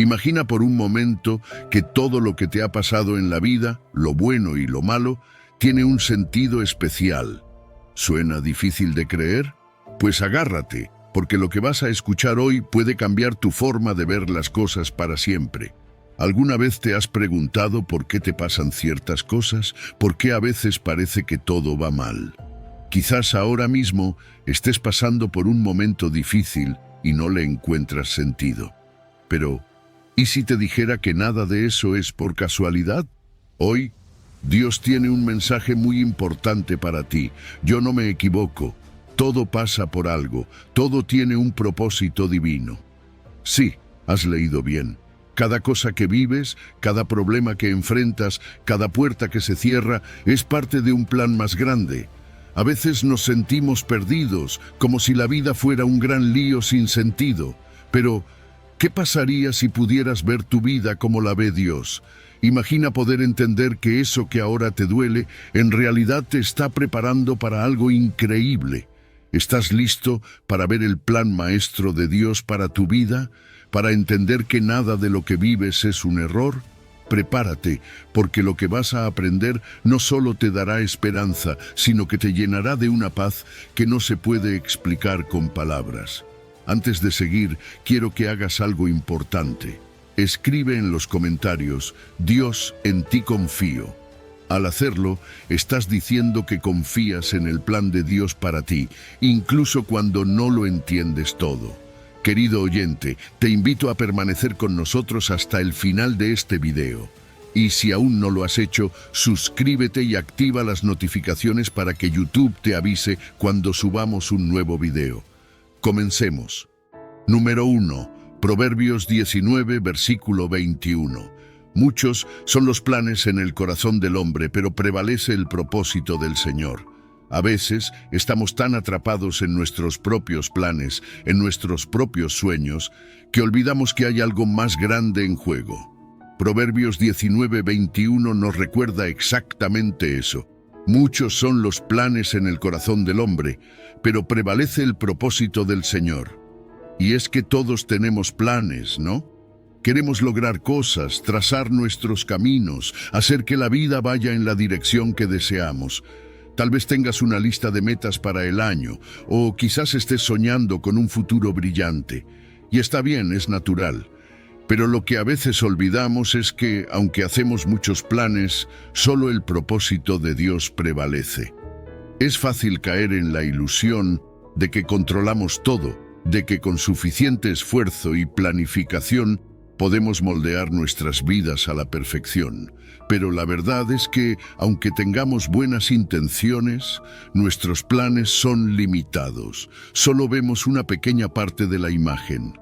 Imagina por un momento que todo lo que te ha pasado en la vida, lo bueno y lo malo, tiene un sentido especial. ¿Suena difícil de creer? Pues agárrate, porque lo que vas a escuchar hoy puede cambiar tu forma de ver las cosas para siempre. ¿Alguna vez te has preguntado por qué te pasan ciertas cosas? ¿Por qué a veces parece que todo va mal? Quizás ahora mismo estés pasando por un momento difícil y no le encuentras sentido. Pero, ¿y si te dijera que nada de eso es por casualidad? Hoy, Dios tiene un mensaje muy importante para ti. Yo no me equivoco. Todo pasa por algo. Todo tiene un propósito divino. Sí, has leído bien. Cada cosa que vives, cada problema que enfrentas, cada puerta que se cierra, es parte de un plan más grande. A veces nos sentimos perdidos, como si la vida fuera un gran lío sin sentido. Pero, ¿qué pasaría si pudieras ver tu vida como la ve Dios? Imagina poder entender que eso que ahora te duele, en realidad te está preparando para algo increíble. ¿Estás listo para ver el plan maestro de Dios para tu vida? ¿Para entender que nada de lo que vives es un error? Prepárate, porque lo que vas a aprender no solo te dará esperanza, sino que te llenará de una paz que no se puede explicar con palabras. Antes de seguir, quiero que hagas algo importante. Escribe en los comentarios: Dios, en ti confío. Al hacerlo, estás diciendo que confías en el plan de Dios para ti, incluso cuando no lo entiendes todo. Querido oyente, te invito a permanecer con nosotros hasta el final de este video. Y si aún no lo has hecho, suscríbete y activa las notificaciones para que YouTube te avise cuando subamos un nuevo video. Comencemos. Número 1. Proverbios 19, versículo 21. Muchos son los planes en el corazón del hombre, pero prevalece el propósito del Señor. A veces estamos tan atrapados en nuestros propios planes, en nuestros propios sueños, que olvidamos que hay algo más grande en juego. Proverbios 19, 21 nos recuerda exactamente eso. Muchos son los planes en el corazón del hombre, pero prevalece el propósito del Señor. Y es que todos tenemos planes, ¿no? Queremos lograr cosas, trazar nuestros caminos, hacer que la vida vaya en la dirección que deseamos. Tal vez tengas una lista de metas para el año, o quizás estés soñando con un futuro brillante. Y está bien, es natural. Pero lo que a veces olvidamos es que, aunque hacemos muchos planes, solo el propósito de Dios prevalece. Es fácil caer en la ilusión de que controlamos todo, de que con suficiente esfuerzo y planificación podemos moldear nuestras vidas a la perfección. Pero la verdad es que, aunque tengamos buenas intenciones, nuestros planes son limitados. Solo vemos una pequeña parte de la imagen.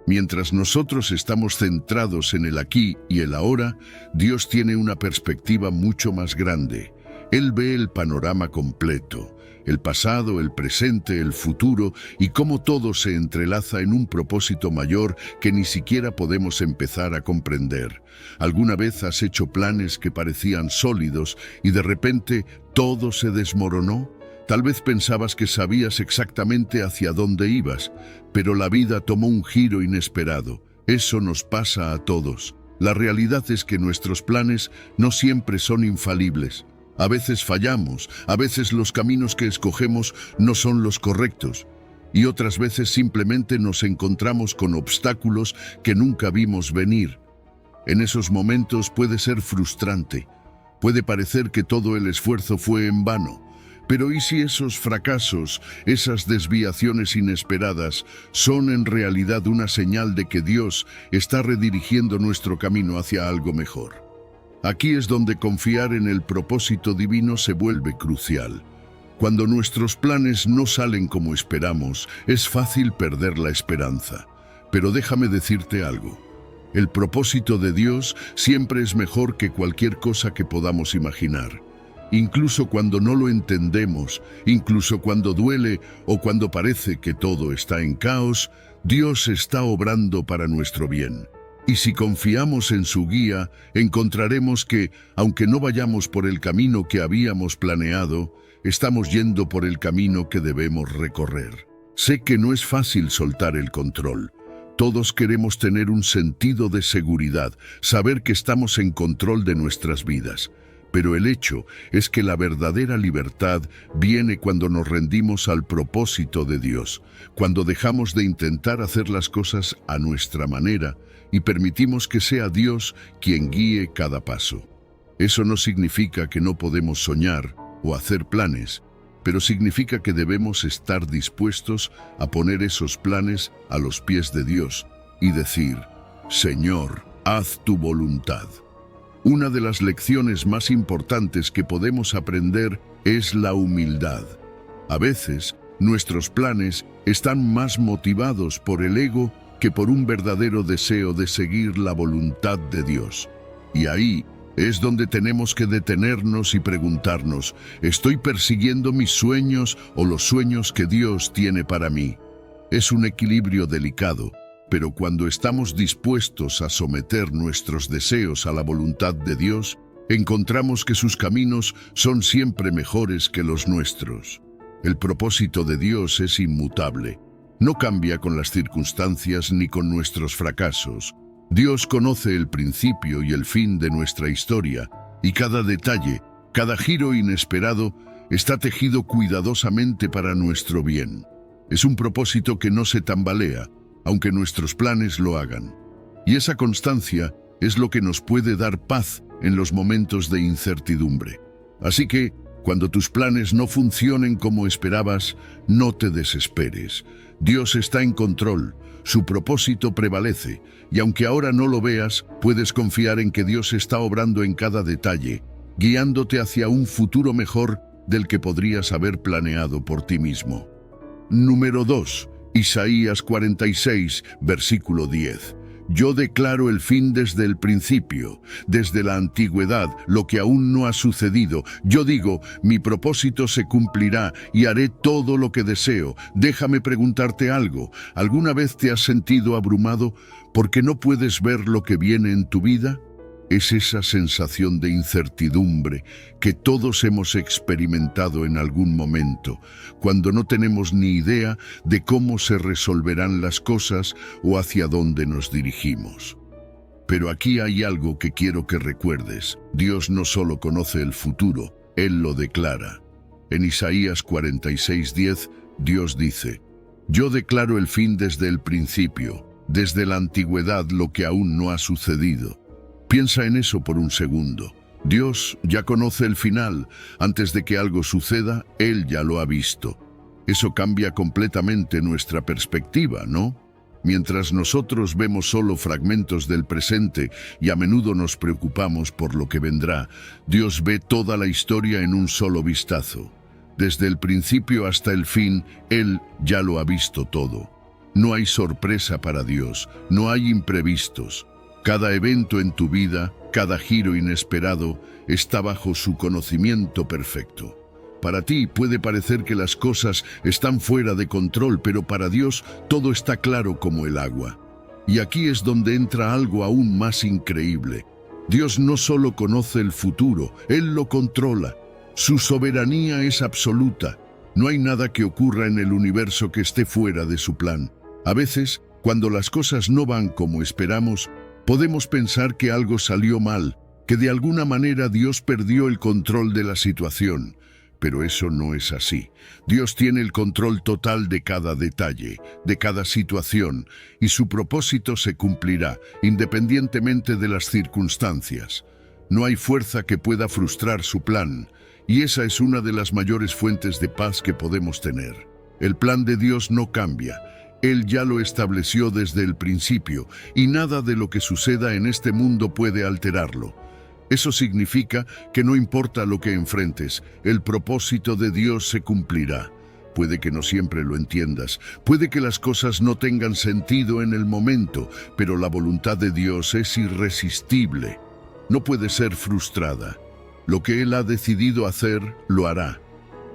Mientras nosotros estamos centrados en el aquí y el ahora, Dios tiene una perspectiva mucho más grande. Él ve el panorama completo, el pasado, el presente, el futuro, y cómo todo se entrelaza en un propósito mayor que ni siquiera podemos empezar a comprender. ¿Alguna vez has hecho planes que parecían sólidos y de repente todo se desmoronó? Tal vez pensabas que sabías exactamente hacia dónde ibas, pero la vida tomó un giro inesperado. Eso nos pasa a todos. La realidad es que nuestros planes no siempre son infalibles. A veces fallamos, a veces los caminos que escogemos no son los correctos, y otras veces simplemente nos encontramos con obstáculos que nunca vimos venir. En esos momentos puede ser frustrante, puede parecer que todo el esfuerzo fue en vano, pero ¿y si esos fracasos, esas desviaciones inesperadas, son en realidad una señal de que Dios está redirigiendo nuestro camino hacia algo mejor? Aquí es donde confiar en el propósito divino se vuelve crucial. Cuando nuestros planes no salen como esperamos, es fácil perder la esperanza. Pero déjame decirte algo. El propósito de Dios siempre es mejor que cualquier cosa que podamos imaginar. Incluso cuando no lo entendemos, incluso cuando duele o cuando parece que todo está en caos, Dios está obrando para nuestro bien. Y si confiamos en su guía, encontraremos que, aunque no vayamos por el camino que habíamos planeado, estamos yendo por el camino que debemos recorrer. Sé que no es fácil soltar el control. Todos queremos tener un sentido de seguridad, saber que estamos en control de nuestras vidas. Pero el hecho es que la verdadera libertad viene cuando nos rendimos al propósito de Dios, cuando dejamos de intentar hacer las cosas a nuestra manera y permitimos que sea Dios quien guíe cada paso. Eso no significa que no podemos soñar o hacer planes, pero significa que debemos estar dispuestos a poner esos planes a los pies de Dios y decir: Señor, haz tu voluntad. Una de las lecciones más importantes que podemos aprender es la humildad. A veces, nuestros planes están más motivados por el ego que por un verdadero deseo de seguir la voluntad de Dios. Y ahí es donde tenemos que detenernos y preguntarnos: ¿estoy persiguiendo mis sueños o los sueños que Dios tiene para mí? Es un equilibrio delicado, pero cuando estamos dispuestos a someter nuestros deseos a la voluntad de Dios, encontramos que sus caminos son siempre mejores que los nuestros. El propósito de Dios es inmutable. No cambia con las circunstancias ni con nuestros fracasos. Dios conoce el principio y el fin de nuestra historia, y cada detalle, cada giro inesperado, está tejido cuidadosamente para nuestro bien. Es un propósito que no se tambalea, aunque nuestros planes lo hagan. Y esa constancia es lo que nos puede dar paz en los momentos de incertidumbre. Así que, cuando tus planes no funcionen como esperabas, no te desesperes. Dios está en control, su propósito prevalece, y aunque ahora no lo veas, puedes confiar en que Dios está obrando en cada detalle, guiándote hacia un futuro mejor del que podrías haber planeado por ti mismo. Número 2. Isaías 46, versículo 10. Yo declaro el fin desde el principio, desde la antigüedad, lo que aún no ha sucedido. Yo digo, mi propósito se cumplirá y haré todo lo que deseo. Déjame preguntarte algo. ¿Alguna vez te has sentido abrumado porque no puedes ver lo que viene en tu vida? Es esa sensación de incertidumbre que todos hemos experimentado en algún momento, cuando no tenemos ni idea de cómo se resolverán las cosas o hacia dónde nos dirigimos. Pero aquí hay algo que quiero que recuerdes. Dios no solo conoce el futuro, Él lo declara. En Isaías 46:10, Dios dice: Yo declaro el fin desde el principio, desde la antigüedad lo que aún no ha sucedido. Piensa en eso por un segundo. Dios ya conoce el final. Antes de que algo suceda, Él ya lo ha visto. Eso cambia completamente nuestra perspectiva, ¿no? Mientras nosotros vemos solo fragmentos del presente y a menudo nos preocupamos por lo que vendrá, Dios ve toda la historia en un solo vistazo. Desde el principio hasta el fin, Él ya lo ha visto todo. No hay sorpresa para Dios, no hay imprevistos. Cada evento en tu vida, cada giro inesperado, está bajo su conocimiento perfecto. Para ti puede parecer que las cosas están fuera de control, pero para Dios todo está claro como el agua. Y aquí es donde entra algo aún más increíble. Dios no solo conoce el futuro, Él lo controla. Su soberanía es absoluta. No hay nada que ocurra en el universo que esté fuera de su plan. A veces, cuando las cosas no van como esperamos, podemos pensar que algo salió mal, que de alguna manera Dios perdió el control de la situación. Pero eso no es así. Dios tiene el control total de cada detalle, de cada situación, y su propósito se cumplirá, independientemente de las circunstancias. No hay fuerza que pueda frustrar su plan, y esa es una de las mayores fuentes de paz que podemos tener. El plan de Dios no cambia. Él ya lo estableció desde el principio, y nada de lo que suceda en este mundo puede alterarlo. Eso significa que no importa lo que enfrentes, el propósito de Dios se cumplirá. Puede que no siempre lo entiendas, puede que las cosas no tengan sentido en el momento, pero la voluntad de Dios es irresistible. No puede ser frustrada. Lo que Él ha decidido hacer, lo hará.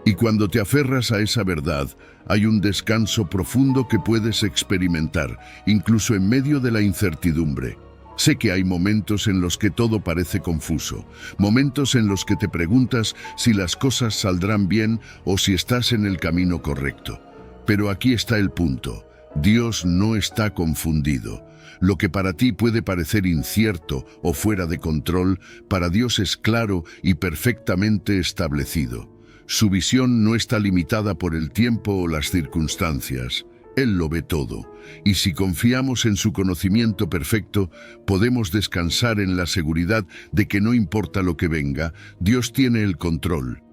Y cuando te aferras a esa verdad, hay un descanso profundo que puedes experimentar, incluso en medio de la incertidumbre. Sé que hay momentos en los que todo parece confuso, momentos en los que te preguntas si las cosas saldrán bien o si estás en el camino correcto. Pero aquí está el punto. Dios no está confundido. Lo que para ti puede parecer incierto o fuera de control, para Dios es claro y perfectamente establecido. Su visión no está limitada por el tiempo o las circunstancias. Él lo ve todo, y si confiamos en su conocimiento perfecto, podemos descansar en la seguridad de que no importa lo que venga, Dios tiene el control.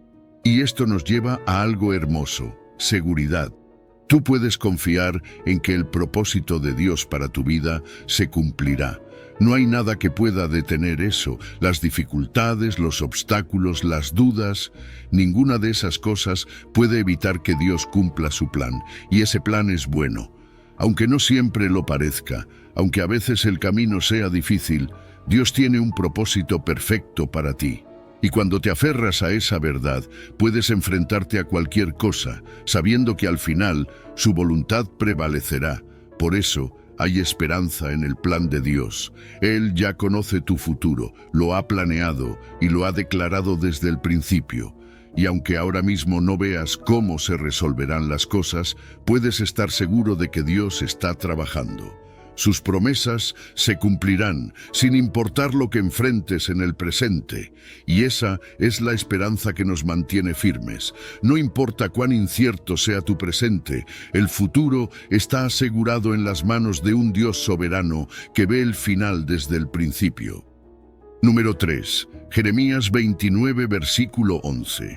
Y esto nos lleva a algo hermoso: seguridad. Tú puedes confiar en que el propósito de Dios para tu vida se cumplirá. No hay nada que pueda detener eso, las dificultades, los obstáculos, las dudas. Ninguna de esas cosas puede evitar que Dios cumpla su plan, y ese plan es bueno. Aunque no siempre lo parezca, aunque a veces el camino sea difícil, Dios tiene un propósito perfecto para ti. Y cuando te aferras a esa verdad, puedes enfrentarte a cualquier cosa, sabiendo que al final su voluntad prevalecerá. Por eso, hay esperanza en el plan de Dios. Él ya conoce tu futuro, lo ha planeado y lo ha declarado desde el principio. Y aunque ahora mismo no veas cómo se resolverán las cosas, puedes estar seguro de que Dios está trabajando. Sus promesas se cumplirán, sin importar lo que enfrentes en el presente. Y esa es la esperanza que nos mantiene firmes. No importa cuán incierto sea tu presente, el futuro está asegurado en las manos de un Dios soberano que ve el final desde el principio. Número 3. Jeremías 29, versículo 11.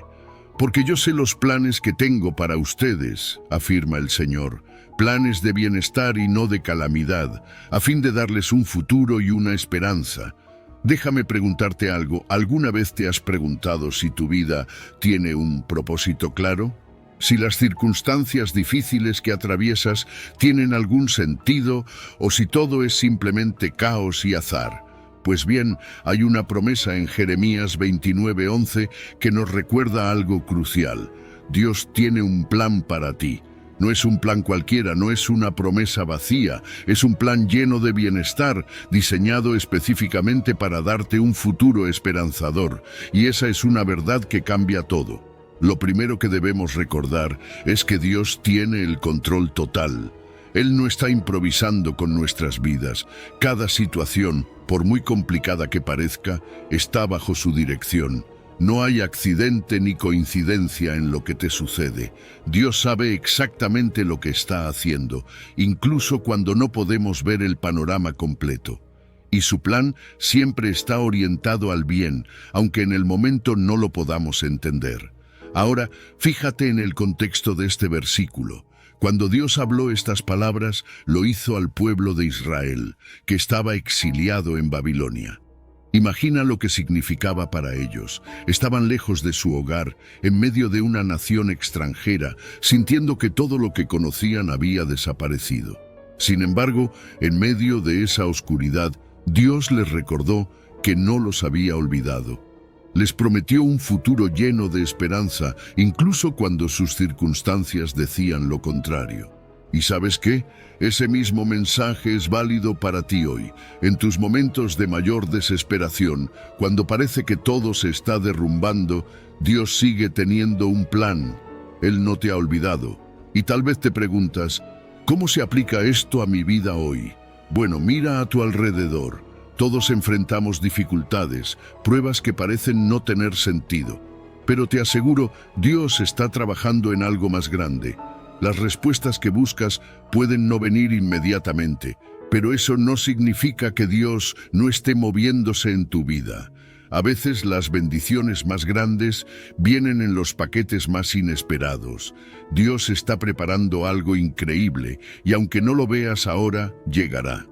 Porque yo sé los planes que tengo para ustedes, afirma el Señor, planes de bienestar y no de calamidad, a fin de darles un futuro y una esperanza. Déjame preguntarte algo. ¿Alguna vez te has preguntado si tu vida tiene un propósito claro? Si las circunstancias difíciles que atraviesas tienen algún sentido o si todo es simplemente caos y azar. Pues bien, hay una promesa en Jeremías 29:11 que nos recuerda algo crucial. Dios tiene un plan para ti. No es un plan cualquiera, no es una promesa vacía, es un plan lleno de bienestar, diseñado específicamente para darte un futuro esperanzador. Y esa es una verdad que cambia todo. Lo primero que debemos recordar es que Dios tiene el control total. Él no está improvisando con nuestras vidas. Cada situación, por muy complicada que parezca, está bajo su dirección. No hay accidente ni coincidencia en lo que te sucede. Dios sabe exactamente lo que está haciendo, incluso cuando no podemos ver el panorama completo. Y su plan siempre está orientado al bien, aunque en el momento no lo podamos entender. Ahora, fíjate en el contexto de este versículo. Cuando Dios habló estas palabras, lo hizo al pueblo de Israel, que estaba exiliado en Babilonia. Imagina lo que significaba para ellos. Estaban lejos de su hogar, en medio de una nación extranjera, sintiendo que todo lo que conocían había desaparecido. Sin embargo, en medio de esa oscuridad, Dios les recordó que no los había olvidado. Les prometió un futuro lleno de esperanza, incluso cuando sus circunstancias decían lo contrario. ¿Y sabes qué? Ese mismo mensaje es válido para ti hoy. En tus momentos de mayor desesperación, cuando parece que todo se está derrumbando, Dios sigue teniendo un plan. Él no te ha olvidado. Y tal vez te preguntas, ¿cómo se aplica esto a mi vida hoy? Bueno, mira a tu alrededor. Todos enfrentamos dificultades, pruebas que parecen no tener sentido. Pero te aseguro, Dios está trabajando en algo más grande. Las respuestas que buscas pueden no venir inmediatamente, pero eso no significa que Dios no esté moviéndose en tu vida. A veces las bendiciones más grandes vienen en los paquetes más inesperados. Dios está preparando algo increíble y aunque no lo veas ahora, llegará.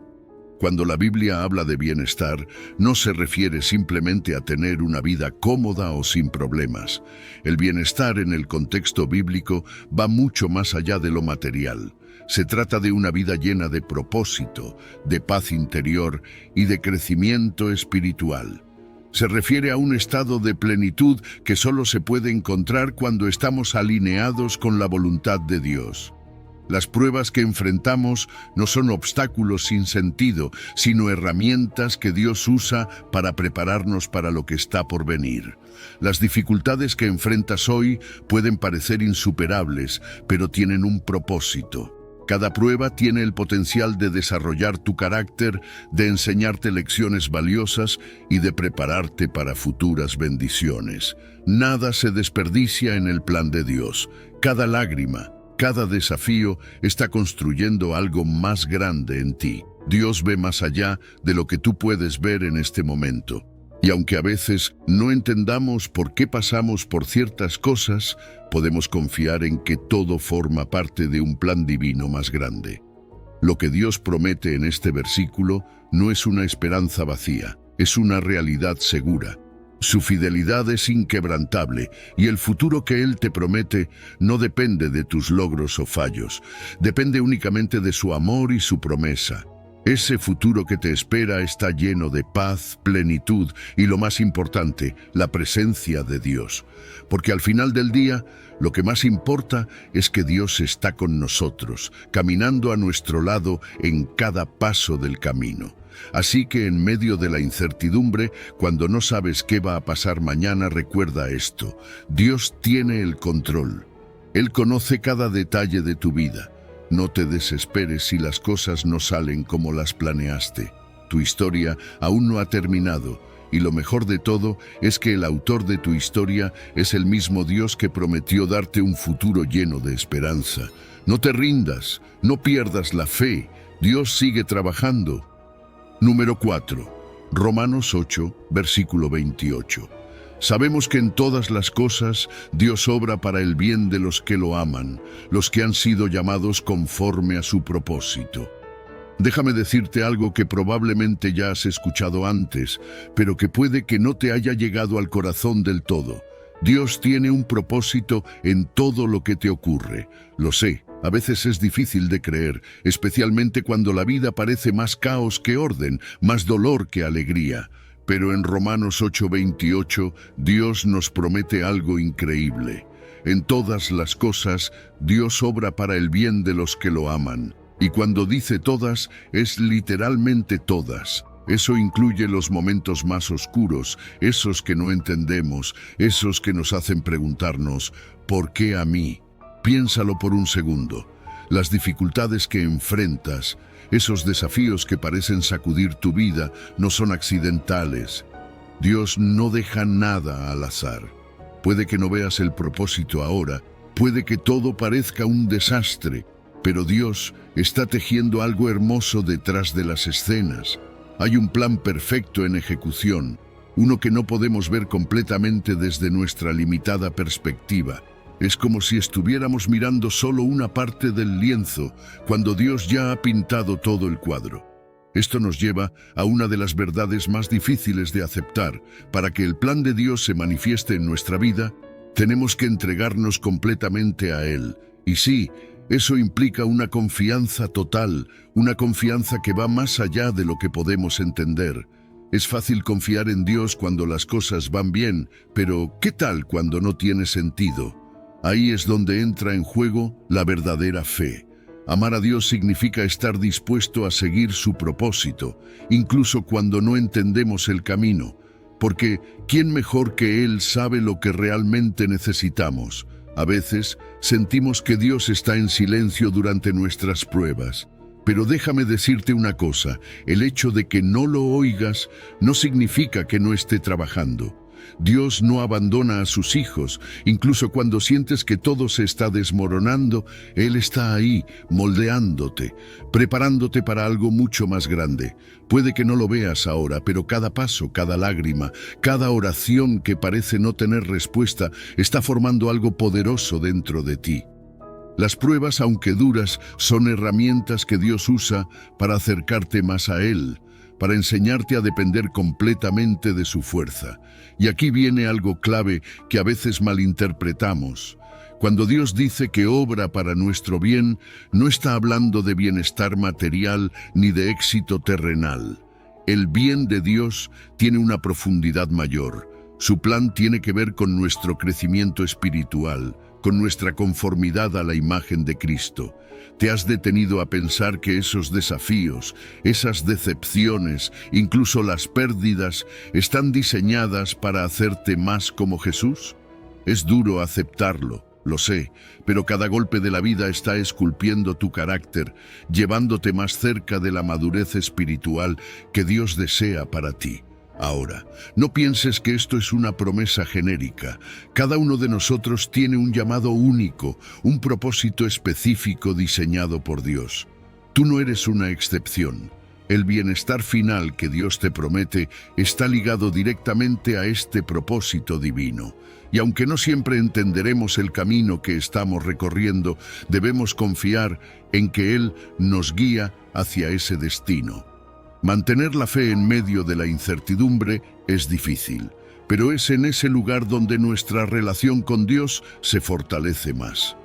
Cuando la Biblia habla de bienestar, no se refiere simplemente a tener una vida cómoda o sin problemas. El bienestar en el contexto bíblico va mucho más allá de lo material. Se trata de una vida llena de propósito, de paz interior y de crecimiento espiritual. Se refiere a un estado de plenitud que solo se puede encontrar cuando estamos alineados con la voluntad de Dios. Las pruebas que enfrentamos no son obstáculos sin sentido, sino herramientas que Dios usa para prepararnos para lo que está por venir. Las dificultades que enfrentas hoy pueden parecer insuperables, pero tienen un propósito. Cada prueba tiene el potencial de desarrollar tu carácter, de enseñarte lecciones valiosas y de prepararte para futuras bendiciones. Nada se desperdicia en el plan de Dios. Cada lágrima, cada desafío está construyendo algo más grande en ti. Dios ve más allá de lo que tú puedes ver en este momento. Y aunque a veces no entendamos por qué pasamos por ciertas cosas, podemos confiar en que todo forma parte de un plan divino más grande. Lo que Dios promete en este versículo no es una esperanza vacía, es una realidad segura. Su fidelidad es inquebrantable y el futuro que Él te promete no depende de tus logros o fallos, depende únicamente de su amor y su promesa. Ese futuro que te espera está lleno de paz, plenitud y, lo más importante, la presencia de Dios. Porque al final del día, lo que más importa es que Dios está con nosotros, caminando a nuestro lado en cada paso del camino. Así que en medio de la incertidumbre, cuando no sabes qué va a pasar mañana, recuerda esto: Dios tiene el control. Él conoce cada detalle de tu vida. No te desesperes si las cosas no salen como las planeaste. Tu historia aún no ha terminado, y lo mejor de todo es que el autor de tu historia es el mismo Dios que prometió darte un futuro lleno de esperanza. No te rindas, no pierdas la fe. Dios sigue trabajando. Número 4. Romanos 8, versículo 28. Sabemos que en todas las cosas Dios obra para el bien de los que lo aman, los que han sido llamados conforme a su propósito. Déjame decirte algo que probablemente ya has escuchado antes, pero que puede que no te haya llegado al corazón del todo. Dios tiene un propósito en todo lo que te ocurre. Lo sé, a veces es difícil de creer, especialmente cuando la vida parece más caos que orden, más dolor que alegría. Pero en Romanos 8:28, Dios nos promete algo increíble. En todas las cosas, Dios obra para el bien de los que lo aman. Y cuando dice todas, es literalmente todas. Eso incluye los momentos más oscuros, esos que no entendemos, esos que nos hacen preguntarnos, ¿por qué a mí? Piénsalo por un segundo. Las dificultades que enfrentas, esos desafíos que parecen sacudir tu vida, no son accidentales. Dios no deja nada al azar. Puede que no veas el propósito ahora, puede que todo parezca un desastre, pero Dios está tejiendo algo hermoso detrás de las escenas. Hay un plan perfecto en ejecución, uno que no podemos ver completamente desde nuestra limitada perspectiva. Es como si estuviéramos mirando solo una parte del lienzo, cuando Dios ya ha pintado todo el cuadro. Esto nos lleva a una de las verdades más difíciles de aceptar. Para que el plan de Dios se manifieste en nuestra vida, tenemos que entregarnos completamente a Él. Y sí, eso implica una confianza total, una confianza que va más allá de lo que podemos entender. Es fácil confiar en Dios cuando las cosas van bien, pero ¿qué tal cuando no tiene sentido? Ahí es donde entra en juego la verdadera fe. Amar a Dios significa estar dispuesto a seguir su propósito, incluso cuando no entendemos el camino, porque ¿quién mejor que Él sabe lo que realmente necesitamos? A veces sentimos que Dios está en silencio durante nuestras pruebas. Pero déjame decirte una cosa, el hecho de que no lo oigas no significa que no esté trabajando. Dios no abandona a sus hijos, incluso cuando sientes que todo se está desmoronando, Él está ahí, moldeándote, preparándote para algo mucho más grande. Puede que no lo veas ahora, pero cada paso, cada lágrima, cada oración que parece no tener respuesta, está formando algo poderoso dentro de ti. Las pruebas, aunque duras, son herramientas que Dios usa para acercarte más a Él, para enseñarte a depender completamente de su fuerza. Y aquí viene algo clave que a veces malinterpretamos. Cuando Dios dice que obra para nuestro bien, no está hablando de bienestar material ni de éxito terrenal. El bien de Dios tiene una profundidad mayor. Su plan tiene que ver con nuestro crecimiento espiritual, con nuestra conformidad a la imagen de Cristo. ¿Te has detenido a pensar que esos desafíos, esas decepciones, incluso las pérdidas, están diseñadas para hacerte más como Jesús? Es duro aceptarlo, lo sé, pero cada golpe de la vida está esculpiendo tu carácter, llevándote más cerca de la madurez espiritual que Dios desea para ti. Ahora, no pienses que esto es una promesa genérica. Cada uno de nosotros tiene un llamado único, un propósito específico diseñado por Dios. Tú no eres una excepción. El bienestar final que Dios te promete está ligado directamente a este propósito divino. Y aunque no siempre entenderemos el camino que estamos recorriendo, debemos confiar en que Él nos guía hacia ese destino. Mantener la fe en medio de la incertidumbre es difícil, pero es en ese lugar donde nuestra relación con Dios se fortalece más.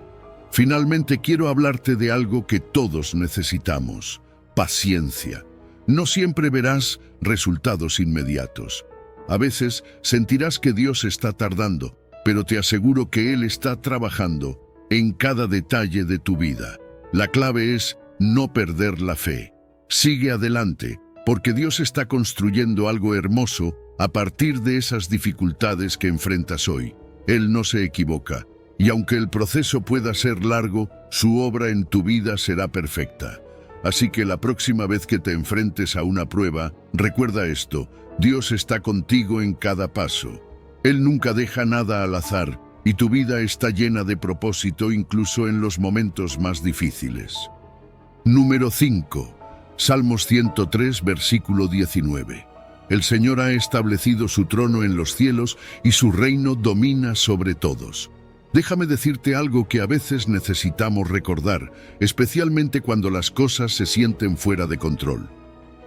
Finalmente quiero hablarte de algo que todos necesitamos: paciencia. No siempre verás resultados inmediatos. A veces sentirás que Dios está tardando, pero te aseguro que Él está trabajando en cada detalle de tu vida. La clave es no perder la fe. Sigue adelante, porque Dios está construyendo algo hermoso a partir de esas dificultades que enfrentas hoy. Él no se equivoca, y aunque el proceso pueda ser largo, su obra en tu vida será perfecta. Así que la próxima vez que te enfrentes a una prueba, recuerda esto: Dios está contigo en cada paso. Él nunca deja nada al azar, y tu vida está llena de propósito incluso en los momentos más difíciles. Número 5. Salmos 103, versículo 19. El Señor ha establecido su trono en los cielos y su reino domina sobre todos. Déjame decirte algo que a veces necesitamos recordar, especialmente cuando las cosas se sienten fuera de control.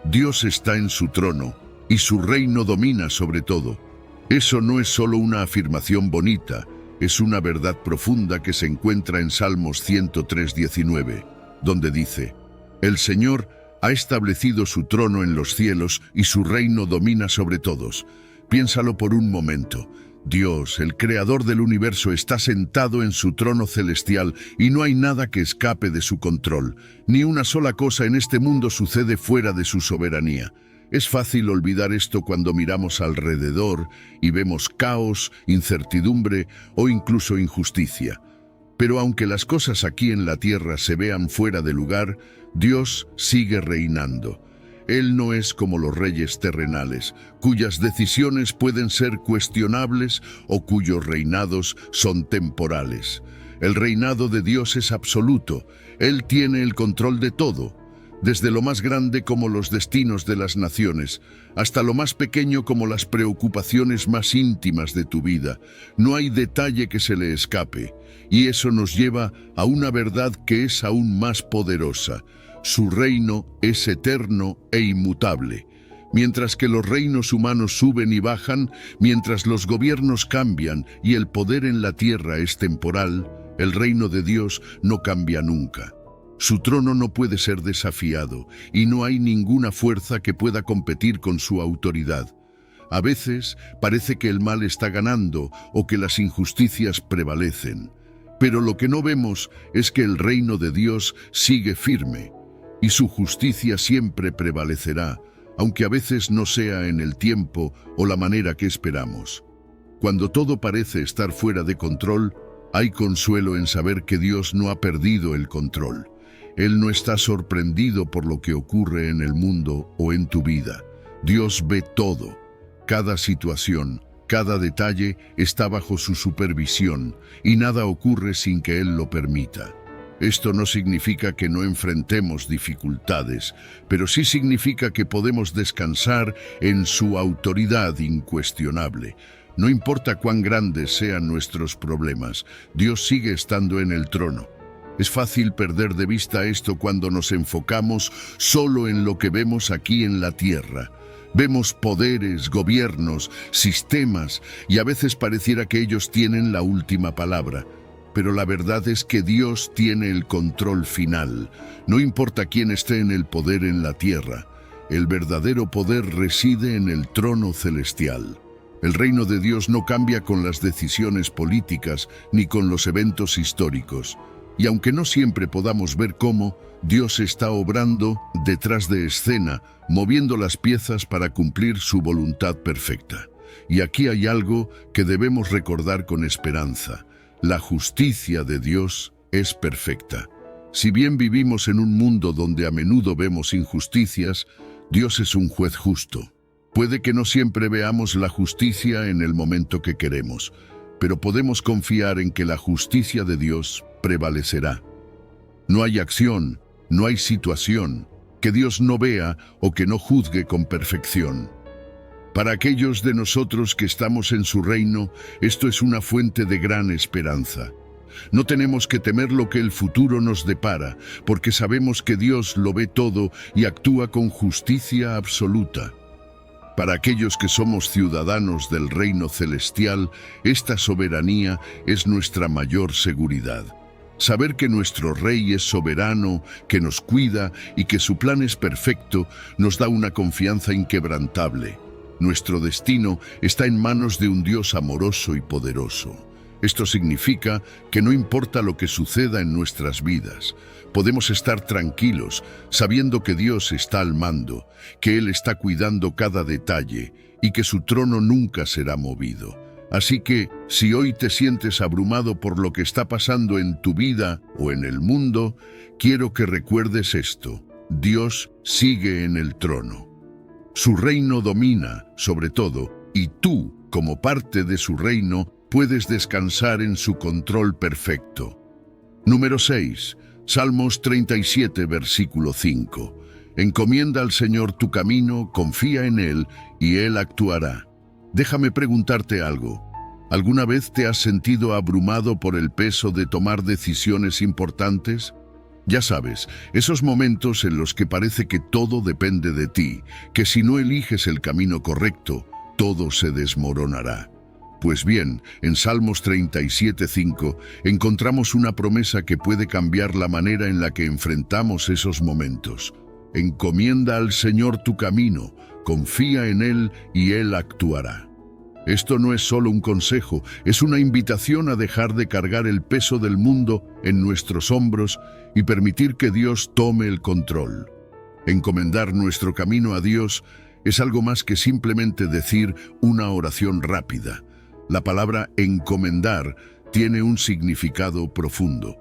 Dios está en su trono y su reino domina sobre todo. Eso no es solo una afirmación bonita, es una verdad profunda que se encuentra en Salmos 103, 19, donde dice: El Señor ha establecido su trono en los cielos y su reino domina sobre todos. Piénsalo por un momento. Dios, el creador del universo, está sentado en su trono celestial y no hay nada que escape de su control. Ni una sola cosa en este mundo sucede fuera de su soberanía. Es fácil olvidar esto cuando miramos alrededor y vemos caos, incertidumbre o incluso injusticia. Pero aunque las cosas aquí en la tierra se vean fuera de lugar, Dios sigue reinando. Él no es como los reyes terrenales, cuyas decisiones pueden ser cuestionables o cuyos reinados son temporales. El reinado de Dios es absoluto. Él tiene el control de todo, desde lo más grande como los destinos de las naciones, hasta lo más pequeño como las preocupaciones más íntimas de tu vida. No hay detalle que se le escape, y eso nos lleva a una verdad que es aún más poderosa. Su reino es eterno e inmutable. Mientras que los reinos humanos suben y bajan, mientras los gobiernos cambian y el poder en la tierra es temporal, el reino de Dios no cambia nunca. Su trono no puede ser desafiado y no hay ninguna fuerza que pueda competir con su autoridad. A veces parece que el mal está ganando o que las injusticias prevalecen, pero lo que no vemos es que el reino de Dios sigue firme y su justicia siempre prevalecerá, aunque a veces no sea en el tiempo o la manera que esperamos. Cuando todo parece estar fuera de control, hay consuelo en saber que Dios no ha perdido el control. Él no está sorprendido por lo que ocurre en el mundo o en tu vida. Dios ve todo. Cada situación, cada detalle está bajo su supervisión y nada ocurre sin que Él lo permita. Esto no significa que no enfrentemos dificultades, pero sí significa que podemos descansar en su autoridad incuestionable. No importa cuán grandes sean nuestros problemas, Dios sigue estando en el trono. Es fácil perder de vista esto cuando nos enfocamos solo en lo que vemos aquí en la tierra. Vemos poderes, gobiernos, sistemas, y a veces pareciera que ellos tienen la última palabra. Pero la verdad es que Dios tiene el control final. No importa quién esté en el poder en la tierra, el verdadero poder reside en el trono celestial. El reino de Dios no cambia con las decisiones políticas ni con los eventos históricos. Y aunque no siempre podamos ver cómo, Dios está obrando detrás de escena, moviendo las piezas para cumplir su voluntad perfecta. Y aquí hay algo que debemos recordar con esperanza. La justicia de Dios es perfecta. Si bien vivimos en un mundo donde a menudo vemos injusticias, Dios es un juez justo. Puede que no siempre veamos la justicia en el momento que queremos, pero podemos confiar en que la justicia de Dios prevalecerá. No hay acción, no hay situación que Dios no vea o que no juzgue con perfección. Para aquellos de nosotros que estamos en su reino, esto es una fuente de gran esperanza. No tenemos que temer lo que el futuro nos depara, porque sabemos que Dios lo ve todo y actúa con justicia absoluta. Para aquellos que somos ciudadanos del reino celestial, esta soberanía es nuestra mayor seguridad. Saber que nuestro Rey es soberano, que nos cuida y que su plan es perfecto, nos da una confianza inquebrantable. Nuestro destino está en manos de un Dios amoroso y poderoso. Esto significa que no importa lo que suceda en nuestras vidas, podemos estar tranquilos sabiendo que Dios está al mando, que Él está cuidando cada detalle y que su trono nunca será movido. Así que, si hoy te sientes abrumado por lo que está pasando en tu vida o en el mundo, quiero que recuerdes esto: Dios sigue en el trono. Su reino domina, sobre todo, y tú, como parte de su reino, puedes descansar en su control perfecto. Número 6. Salmos 37, versículo 5. Encomienda al Señor tu camino, confía en Él, y Él actuará. Déjame preguntarte algo. ¿Alguna vez te has sentido abrumado por el peso de tomar decisiones importantes? Ya sabes, esos momentos en los que parece que todo depende de ti, que si no eliges el camino correcto, todo se desmoronará. Pues bien, en Salmos 37:5 encontramos una promesa que puede cambiar la manera en la que enfrentamos esos momentos. Encomienda al Señor tu camino, confía en Él y Él actuará. Esto no es solo un consejo, es una invitación a dejar de cargar el peso del mundo en nuestros hombros y permitir que Dios tome el control. Encomendar nuestro camino a Dios es algo más que simplemente decir una oración rápida. La palabra encomendar tiene un significado profundo.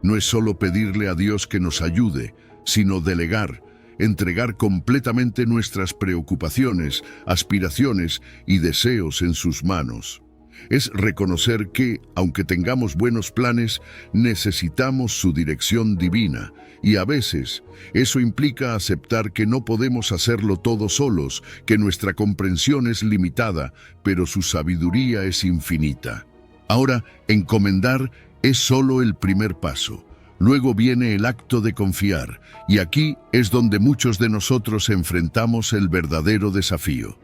No es solo pedirle a Dios que nos ayude, sino delegar, entregar completamente nuestras preocupaciones, aspiraciones y deseos en sus manos. Es reconocer que, aunque tengamos buenos planes, necesitamos su dirección divina, y a veces eso implica aceptar que no podemos hacerlo todo solos, que nuestra comprensión es limitada, pero su sabiduría es infinita. Ahora, encomendar es solo el primer paso. Luego viene el acto de confiar, y aquí es donde muchos de nosotros enfrentamos el verdadero desafío.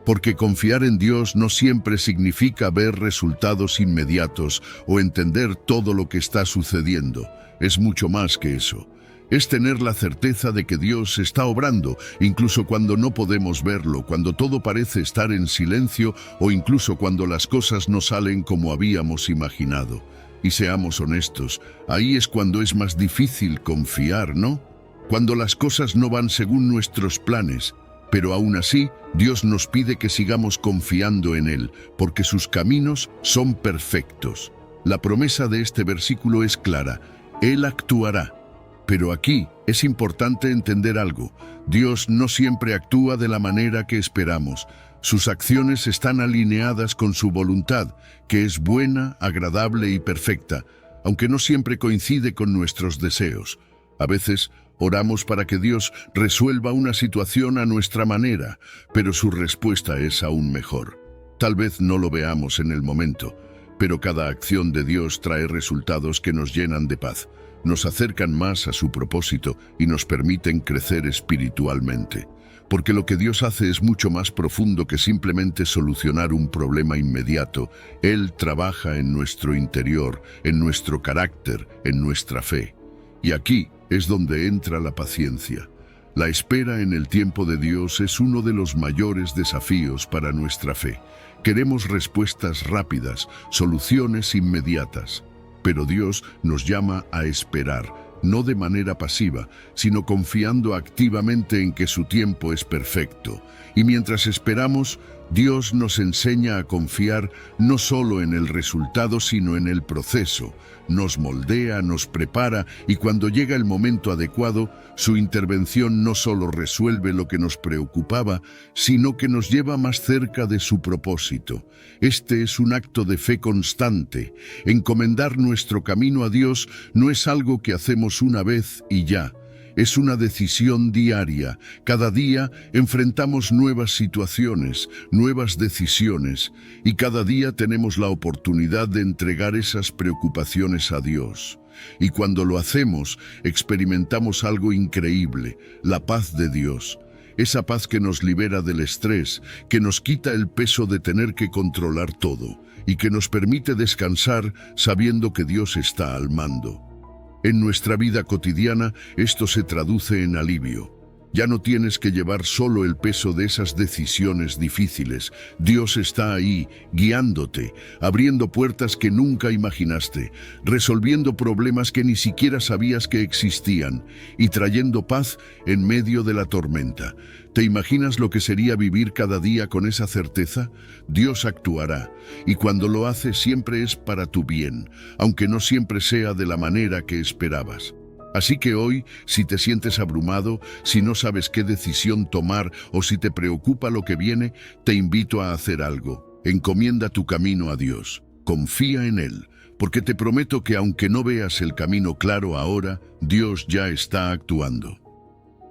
Porque confiar en Dios no siempre significa ver resultados inmediatos o entender todo lo que está sucediendo. Es mucho más que eso. Es tener la certeza de que Dios está obrando, incluso cuando no podemos verlo, cuando todo parece estar en silencio o incluso cuando las cosas no salen como habíamos imaginado. Y seamos honestos, ahí es cuando es más difícil confiar, ¿no? Cuando las cosas no van según nuestros planes, pero aún así, Dios nos pide que sigamos confiando en Él, porque sus caminos son perfectos. La promesa de este versículo es clara: Él actuará. Pero aquí es importante entender algo: Dios no siempre actúa de la manera que esperamos. Sus acciones están alineadas con su voluntad, que es buena, agradable y perfecta, aunque no siempre coincide con nuestros deseos. A veces oramos para que Dios resuelva una situación a nuestra manera, pero su respuesta es aún mejor. Tal vez no lo veamos en el momento, pero cada acción de Dios trae resultados que nos llenan de paz, nos acercan más a su propósito y nos permiten crecer espiritualmente. Porque lo que Dios hace es mucho más profundo que simplemente solucionar un problema inmediato. Él trabaja en nuestro interior, en nuestro carácter, en nuestra fe. Y aquí es donde entra la paciencia. La espera en el tiempo de Dios es uno de los mayores desafíos para nuestra fe. Queremos respuestas rápidas, soluciones inmediatas. Pero Dios nos llama a esperar, no de manera pasiva, sino confiando activamente en que su tiempo es perfecto. Y mientras esperamos, Dios nos enseña a confiar no solo en el resultado, sino en el proceso. Nos moldea, nos prepara y cuando llega el momento adecuado, su intervención no solo resuelve lo que nos preocupaba, sino que nos lleva más cerca de su propósito. Este es un acto de fe constante. Encomendar nuestro camino a Dios no es algo que hacemos una vez y ya. Es una decisión diaria. Cada día enfrentamos nuevas situaciones, nuevas decisiones, y cada día tenemos la oportunidad de entregar esas preocupaciones a Dios. Y cuando lo hacemos, experimentamos algo increíble, la paz de Dios. Esa paz que nos libera del estrés, que nos quita el peso de tener que controlar todo, y que nos permite descansar sabiendo que Dios está al mando. En nuestra vida cotidiana, esto se traduce en alivio. Ya no tienes que llevar solo el peso de esas decisiones difíciles. Dios está ahí, guiándote, abriendo puertas que nunca imaginaste, resolviendo problemas que ni siquiera sabías que existían y trayendo paz en medio de la tormenta. ¿Te imaginas lo que sería vivir cada día con esa certeza? Dios actuará, y cuando lo hace siempre es para tu bien, aunque no siempre sea de la manera que esperabas. Así que hoy, si te sientes abrumado, si no sabes qué decisión tomar o si te preocupa lo que viene, te invito a hacer algo. Encomienda tu camino a Dios. Confía en Él, porque te prometo que aunque no veas el camino claro ahora, Dios ya está actuando.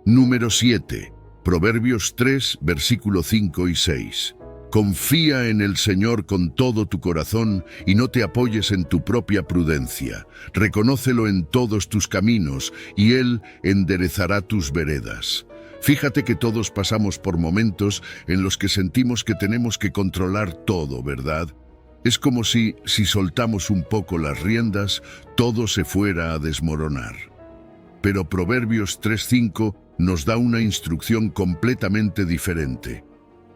Número 7. Proverbios 3, versículo 5 y 6. Confía en el Señor con todo tu corazón y no te apoyes en tu propia prudencia. Reconócelo en todos tus caminos y Él enderezará tus veredas. Fíjate que todos pasamos por momentos en los que sentimos que tenemos que controlar todo, ¿verdad? Es como si soltamos un poco las riendas, todo se fuera a desmoronar. Pero Proverbios 3:5 nos da una instrucción completamente diferente.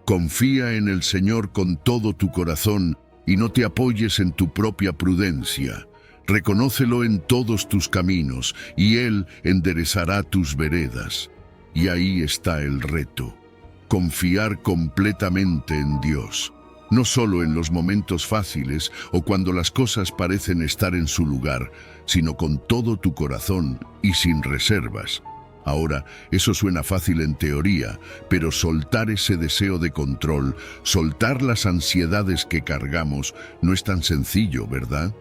Confía en el Señor con todo tu corazón y no te apoyes en tu propia prudencia. Reconócelo en todos tus caminos y Él enderezará tus veredas. Y ahí está el reto. Confiar completamente en Dios. No solo en los momentos fáciles o cuando las cosas parecen estar en su lugar, sino con todo tu corazón y sin reservas. Ahora, eso suena fácil en teoría, pero soltar ese deseo de control, soltar las ansiedades que cargamos, no es tan sencillo, ¿verdad?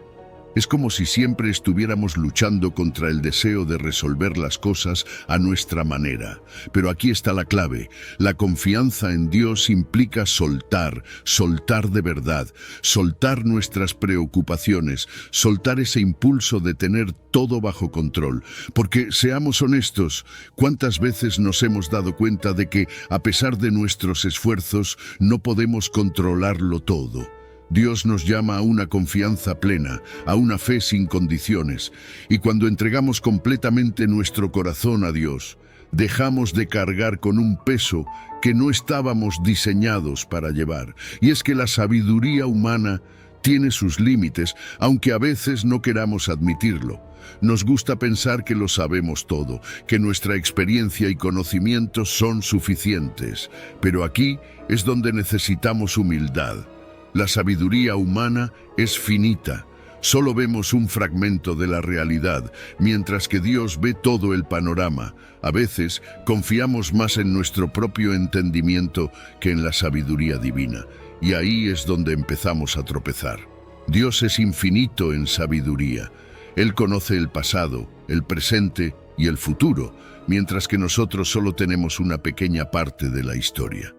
Es como si siempre estuviéramos luchando contra el deseo de resolver las cosas a nuestra manera. Pero aquí está la clave. La confianza en Dios implica soltar, soltar de verdad, soltar nuestras preocupaciones, soltar ese impulso de tener todo bajo control. Porque, seamos honestos, ¿cuántas veces nos hemos dado cuenta de que, a pesar de nuestros esfuerzos, no podemos controlarlo todo? Dios nos llama a una confianza plena, a una fe sin condiciones, y cuando entregamos completamente nuestro corazón a Dios, dejamos de cargar con un peso que no estábamos diseñados para llevar. Y es que la sabiduría humana tiene sus límites, aunque a veces no queramos admitirlo. Nos gusta pensar que lo sabemos todo, que nuestra experiencia y conocimientos son suficientes, pero aquí es donde necesitamos humildad. La sabiduría humana es finita. Solo vemos un fragmento de la realidad, mientras que Dios ve todo el panorama. A veces confiamos más en nuestro propio entendimiento que en la sabiduría divina, y ahí es donde empezamos a tropezar. Dios es infinito en sabiduría. Él conoce el pasado, el presente y el futuro, mientras que nosotros solo tenemos una pequeña parte de la historia.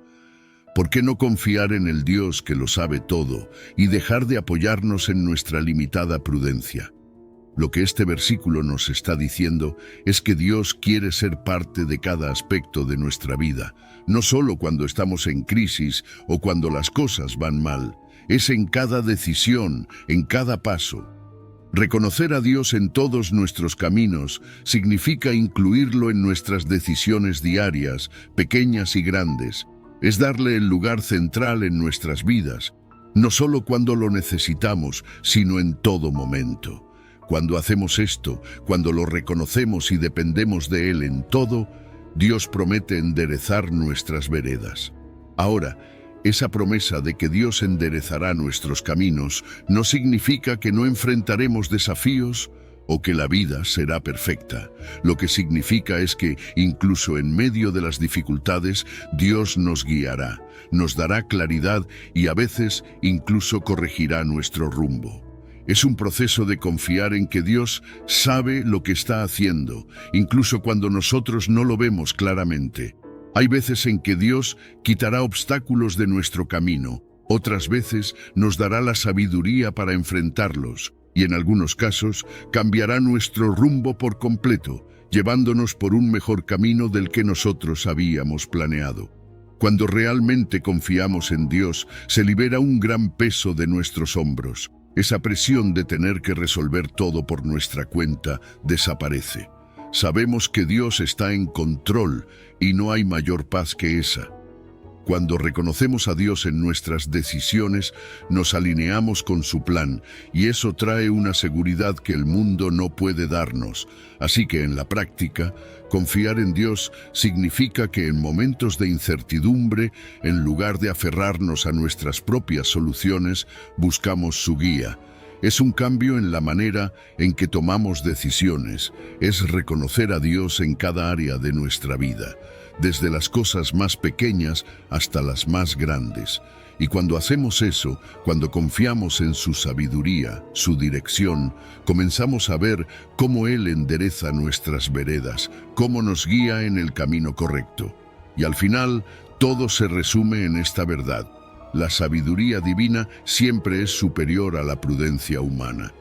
¿Por qué no confiar en el Dios que lo sabe todo y dejar de apoyarnos en nuestra limitada prudencia? Lo que este versículo nos está diciendo es que Dios quiere ser parte de cada aspecto de nuestra vida, no solo cuando estamos en crisis o cuando las cosas van mal, es en cada decisión, en cada paso. Reconocer a Dios en todos nuestros caminos significa incluirlo en nuestras decisiones diarias, pequeñas y grandes. Es darle el lugar central en nuestras vidas, no solo cuando lo necesitamos, sino en todo momento. Cuando hacemos esto, cuando lo reconocemos y dependemos de Él en todo, Dios promete enderezar nuestras veredas. Ahora, Esa promesa de que Dios enderezará nuestros caminos no significa que no enfrentaremos desafíos o que la vida será perfecta. Lo que significa es que, incluso en medio de las dificultades, Dios nos guiará, nos dará claridad y a veces incluso corregirá nuestro rumbo. Es un proceso de confiar en que Dios sabe lo que está haciendo, incluso cuando nosotros no lo vemos claramente. Hay veces en que Dios quitará obstáculos de nuestro camino, otras veces nos dará la sabiduría para enfrentarlos, y en algunos casos cambiará nuestro rumbo por completo, llevándonos por un mejor camino del que nosotros habíamos planeado. Cuando realmente confiamos en Dios, se libera un gran peso de nuestros hombros. Esa presión de tener que resolver todo por nuestra cuenta desaparece. Sabemos que Dios está en control y no hay mayor paz que esa. Cuando reconocemos a Dios en nuestras decisiones, nos alineamos con su plan, y eso trae una seguridad que el mundo no puede darnos. Así que en la práctica, confiar en Dios significa que en momentos de incertidumbre, en lugar de aferrarnos a nuestras propias soluciones, buscamos su guía. Es un cambio en la manera en que tomamos decisiones, es reconocer a Dios en cada área de nuestra vida, desde las cosas más pequeñas hasta las más grandes. Y cuando hacemos eso, cuando confiamos en su sabiduría, su dirección, comenzamos a ver cómo Él endereza nuestras veredas, cómo nos guía en el camino correcto. Y al final, todo se resume en esta verdad: la sabiduría divina siempre es superior a la prudencia humana.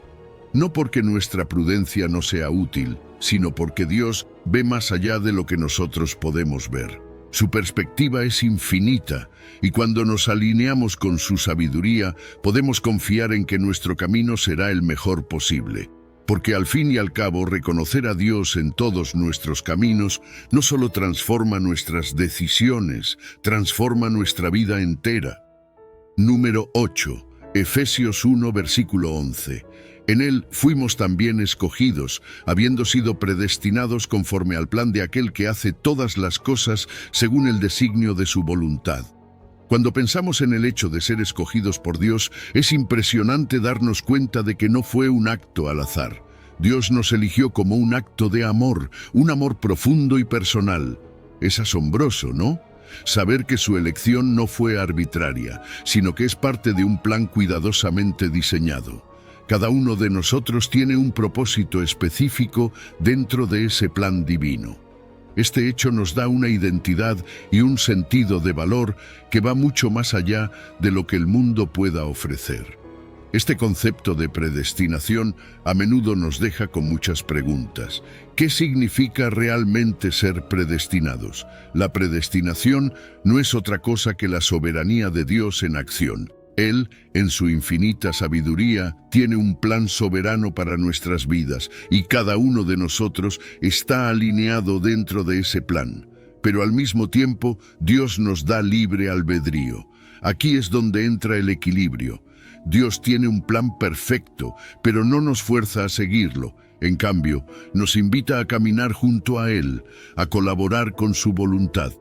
No porque nuestra prudencia no sea útil, sino porque Dios ve más allá de lo que nosotros podemos ver. Su perspectiva es infinita, y cuando nos alineamos con su sabiduría, podemos confiar en que nuestro camino será el mejor posible. Porque al fin y al cabo, reconocer a Dios en todos nuestros caminos no solo transforma nuestras decisiones, transforma nuestra vida entera. Número 8. Efesios 1, versículo 11. En Él fuimos también escogidos, habiendo sido predestinados conforme al plan de aquel que hace todas las cosas según el designio de su voluntad. Cuando pensamos en el hecho de ser escogidos por Dios, es impresionante darnos cuenta de que no fue un acto al azar. Dios nos eligió como un acto de amor, un amor profundo y personal. Es asombroso, ¿no? Saber que su elección no fue arbitraria, sino que es parte de un plan cuidadosamente diseñado. Cada uno de nosotros tiene un propósito específico dentro de ese plan divino. Este hecho nos da una identidad y un sentido de valor que va mucho más allá de lo que el mundo pueda ofrecer. Este concepto de predestinación a menudo nos deja con muchas preguntas. ¿Qué significa realmente ser predestinados? La predestinación no es otra cosa que la soberanía de Dios en acción. Él, en su infinita sabiduría, tiene un plan soberano para nuestras vidas, y cada uno de nosotros está alineado dentro de ese plan. Pero al mismo tiempo, Dios nos da libre albedrío. Aquí es donde entra el equilibrio. Dios tiene un plan perfecto, pero no nos fuerza a seguirlo. En cambio, nos invita a caminar junto a Él, a colaborar con su voluntad.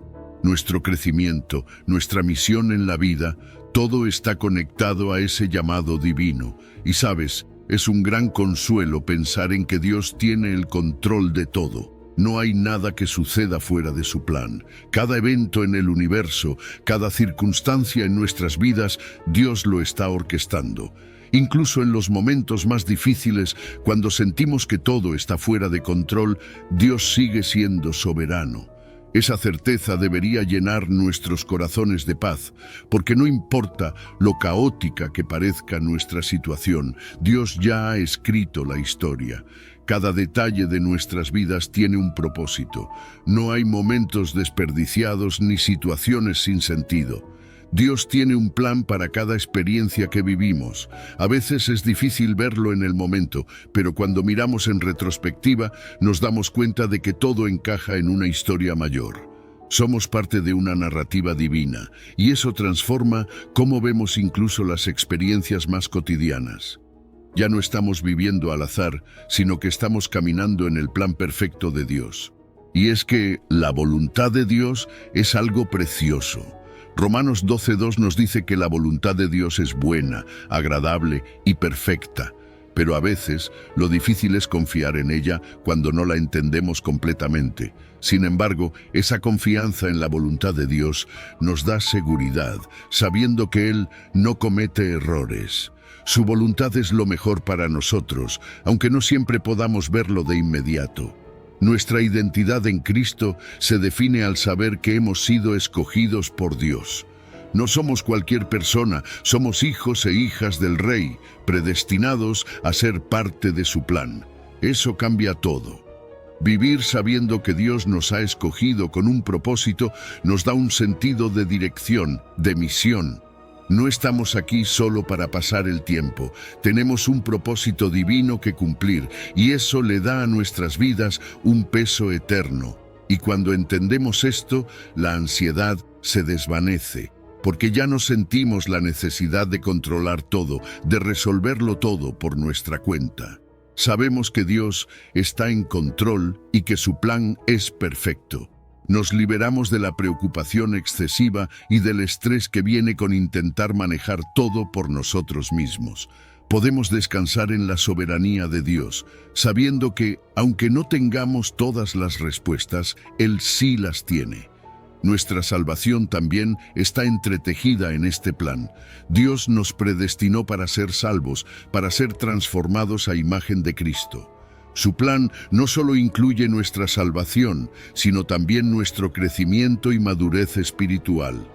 Nuestro crecimiento, nuestra misión en la vida, todo está conectado a ese llamado divino. Y sabes, es un gran consuelo pensar en que Dios tiene el control de todo. No hay nada que suceda fuera de su plan. Cada evento en el universo, cada circunstancia en nuestras vidas, Dios lo está orquestando. Incluso en los momentos más difíciles, cuando sentimos que todo está fuera de control, Dios sigue siendo soberano. Esa certeza debería llenar nuestros corazones de paz, porque no importa lo caótica que parezca nuestra situación, Dios ya ha escrito la historia. Cada detalle de nuestras vidas tiene un propósito. No hay momentos desperdiciados ni situaciones sin sentido. Dios tiene un plan para cada experiencia que vivimos. A veces es difícil verlo en el momento, pero cuando miramos en retrospectiva, nos damos cuenta de que todo encaja en una historia mayor. Somos parte de una narrativa divina, y eso transforma cómo vemos incluso las experiencias más cotidianas. Ya no estamos viviendo al azar, sino que estamos caminando en el plan perfecto de Dios. Y es que la voluntad de Dios es algo precioso. Romanos 12:2 nos dice que la voluntad de Dios es buena, agradable y perfecta, pero a veces lo difícil es confiar en ella cuando no la entendemos completamente. Sin embargo, esa confianza en la voluntad de Dios nos da seguridad, sabiendo que Él no comete errores. Su voluntad es lo mejor para nosotros, aunque no siempre podamos verlo de inmediato. Nuestra identidad en Cristo se define al saber que hemos sido escogidos por Dios. No somos cualquier persona, somos hijos e hijas del Rey, predestinados a ser parte de su plan. Eso cambia todo. Vivir sabiendo que Dios nos ha escogido con un propósito nos da un sentido de dirección, de misión. No estamos aquí solo para pasar el tiempo, tenemos un propósito divino que cumplir y eso le da a nuestras vidas un peso eterno. Y cuando entendemos esto, la ansiedad se desvanece, porque ya no sentimos la necesidad de controlar todo, de resolverlo todo por nuestra cuenta. Sabemos que Dios está en control y que su plan es perfecto. Nos liberamos de la preocupación excesiva y del estrés que viene con intentar manejar todo por nosotros mismos. Podemos descansar en la soberanía de Dios, sabiendo que, aunque no tengamos todas las respuestas, Él sí las tiene. Nuestra salvación también está entretejida en este plan. Dios nos predestinó para ser salvos, para ser transformados a imagen de Cristo. Su plan no solo incluye nuestra salvación, sino también nuestro crecimiento y madurez espiritual.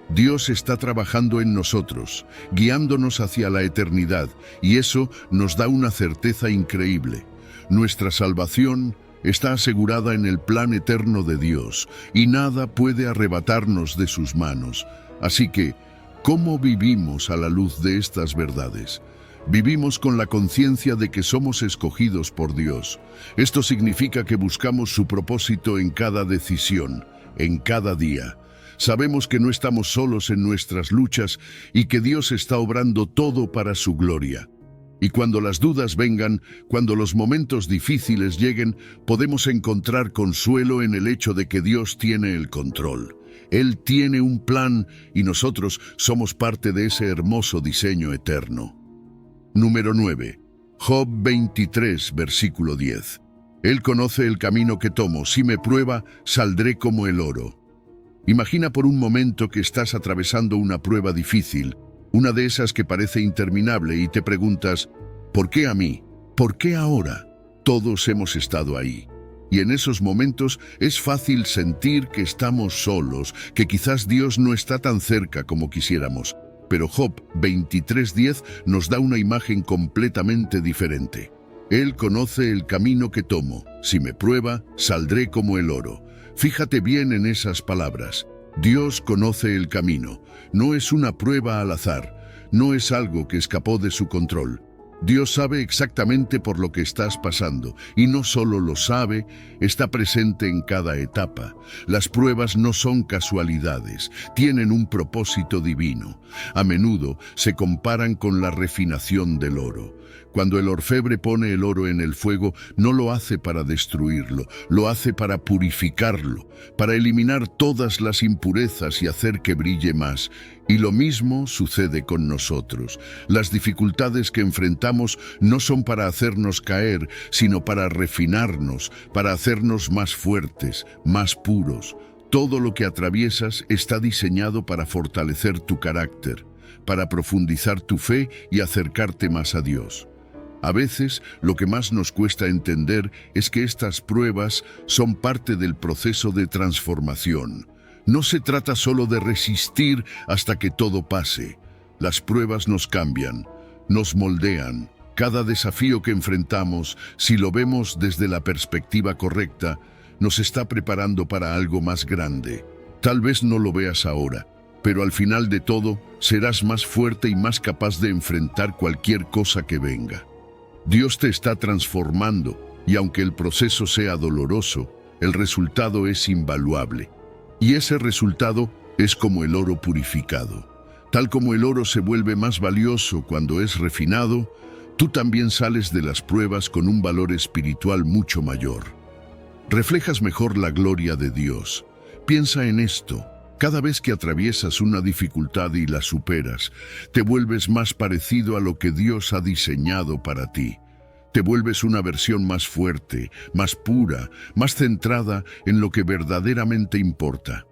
Dios está trabajando en nosotros, guiándonos hacia la eternidad, y eso nos da una certeza increíble. Nuestra salvación está asegurada en el plan eterno de Dios, y nada puede arrebatarnos de sus manos. Así que, ¿cómo vivimos a la luz de estas verdades? Vivimos con la conciencia de que somos escogidos por Dios. Esto significa que buscamos su propósito en cada decisión, en cada día. Sabemos que no estamos solos en nuestras luchas y que Dios está obrando todo para su gloria. Y cuando las dudas vengan, cuando los momentos difíciles lleguen, podemos encontrar consuelo en el hecho de que Dios tiene el control. Él tiene un plan y nosotros somos parte de ese hermoso diseño eterno. Número 9. Job 23, versículo 10. Él conoce el camino que tomo, si me prueba, saldré como el oro. Imagina por un momento que estás atravesando una prueba difícil, una de esas que parece interminable y te preguntas, ¿por qué a mí? ¿Por qué ahora? Todos hemos estado ahí. Y en esos momentos es fácil sentir que estamos solos, que quizás Dios no está tan cerca como quisiéramos. Pero Job 23:10 nos da una imagen completamente diferente. Él conoce el camino que tomo. Si me prueba, saldré como el oro. Fíjate bien en esas palabras. Dios conoce el camino. No es una prueba al azar. No es algo que escapó de su control. Dios sabe exactamente por lo que estás pasando, y no solo lo sabe, está presente en cada etapa. Las pruebas no son casualidades, tienen un propósito divino. A menudo se comparan con la refinación del oro. Cuando el orfebre pone el oro en el fuego, no lo hace para destruirlo, lo hace para purificarlo, para eliminar todas las impurezas y hacer que brille más. Y lo mismo sucede con nosotros. Las dificultades que enfrentamos no son para hacernos caer, sino para refinarnos, para hacernos más fuertes, más puros. Todo lo que atraviesas está diseñado para fortalecer tu carácter, para profundizar tu fe y acercarte más a Dios. A veces, lo que más nos cuesta entender es que estas pruebas son parte del proceso de transformación. No se trata solo de resistir hasta que todo pase. Las pruebas nos cambian, nos moldean. Cada desafío que enfrentamos, si lo vemos desde la perspectiva correcta, nos está preparando para algo más grande. Tal vez no lo veas ahora, pero al final de todo, serás más fuerte y más capaz de enfrentar cualquier cosa que venga. Dios te está transformando, y aunque el proceso sea doloroso, el resultado es invaluable. Y ese resultado es como el oro purificado. Tal como el oro se vuelve más valioso cuando es refinado, tú también sales de las pruebas con un valor espiritual mucho mayor. Reflejas mejor la gloria de Dios. Piensa en esto. Cada vez que atraviesas una dificultad y la superas, te vuelves más parecido a lo que Dios ha diseñado para ti. Te vuelves una versión más fuerte, más pura, más centrada en lo que verdaderamente importa.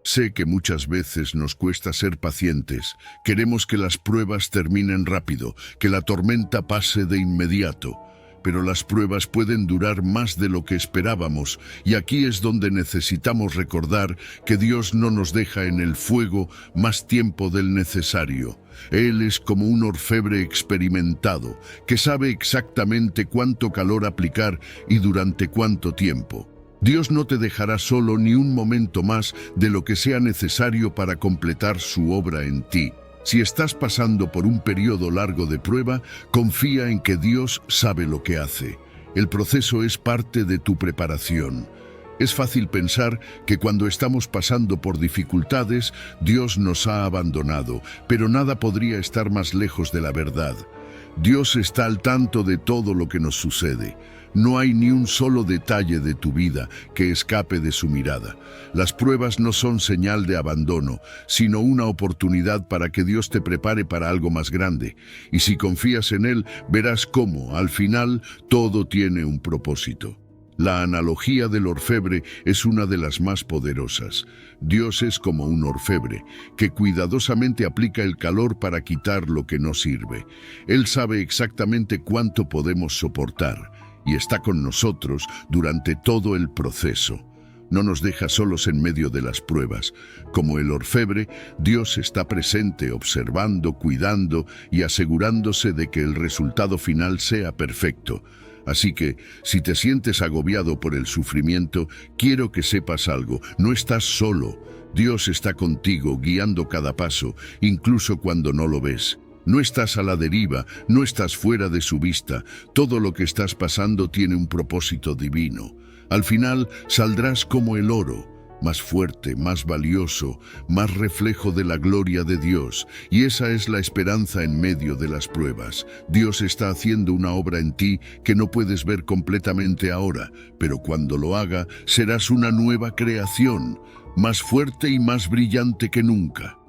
Sé que muchas veces nos cuesta ser pacientes. Queremos que las pruebas terminen rápido, que la tormenta pase de inmediato. Pero las pruebas pueden durar más de lo que esperábamos, y aquí es donde necesitamos recordar que Dios no nos deja en el fuego más tiempo del necesario. Él es como un orfebre experimentado, que sabe exactamente cuánto calor aplicar y durante cuánto tiempo. Dios no te dejará solo ni un momento más de lo que sea necesario para completar su obra en ti. Si estás pasando por un periodo largo de prueba, confía en que Dios sabe lo que hace. El proceso es parte de tu preparación. Es fácil pensar que cuando estamos pasando por dificultades, Dios nos ha abandonado, pero nada podría estar más lejos de la verdad. Dios está al tanto de todo lo que nos sucede. No hay ni un solo detalle de tu vida que escape de su mirada. Las pruebas no son señal de abandono, sino una oportunidad para que Dios te prepare para algo más grande. Y si confías en Él, verás cómo, al final, todo tiene un propósito. La analogía del orfebre es una de las más poderosas. Dios es como un orfebre, que cuidadosamente aplica el calor para quitar lo que no sirve. Él sabe exactamente cuánto podemos soportar, y está con nosotros durante todo el proceso. No nos deja solos en medio de las pruebas. Como el orfebre, Dios está presente, observando, cuidando y asegurándose de que el resultado final sea perfecto. Así que, si te sientes agobiado por el sufrimiento, quiero que sepas algo: no estás solo. Dios está contigo, guiando cada paso, incluso cuando no lo ves. No estás a la deriva, no estás fuera de su vista. Todo lo que estás pasando tiene un propósito divino. Al final saldrás como el oro, más fuerte, más valioso, más reflejo de la gloria de Dios. Y esa es la esperanza en medio de las pruebas. Dios está haciendo una obra en ti que no puedes ver completamente ahora, pero cuando lo haga, serás una nueva creación, más fuerte y más brillante que nunca.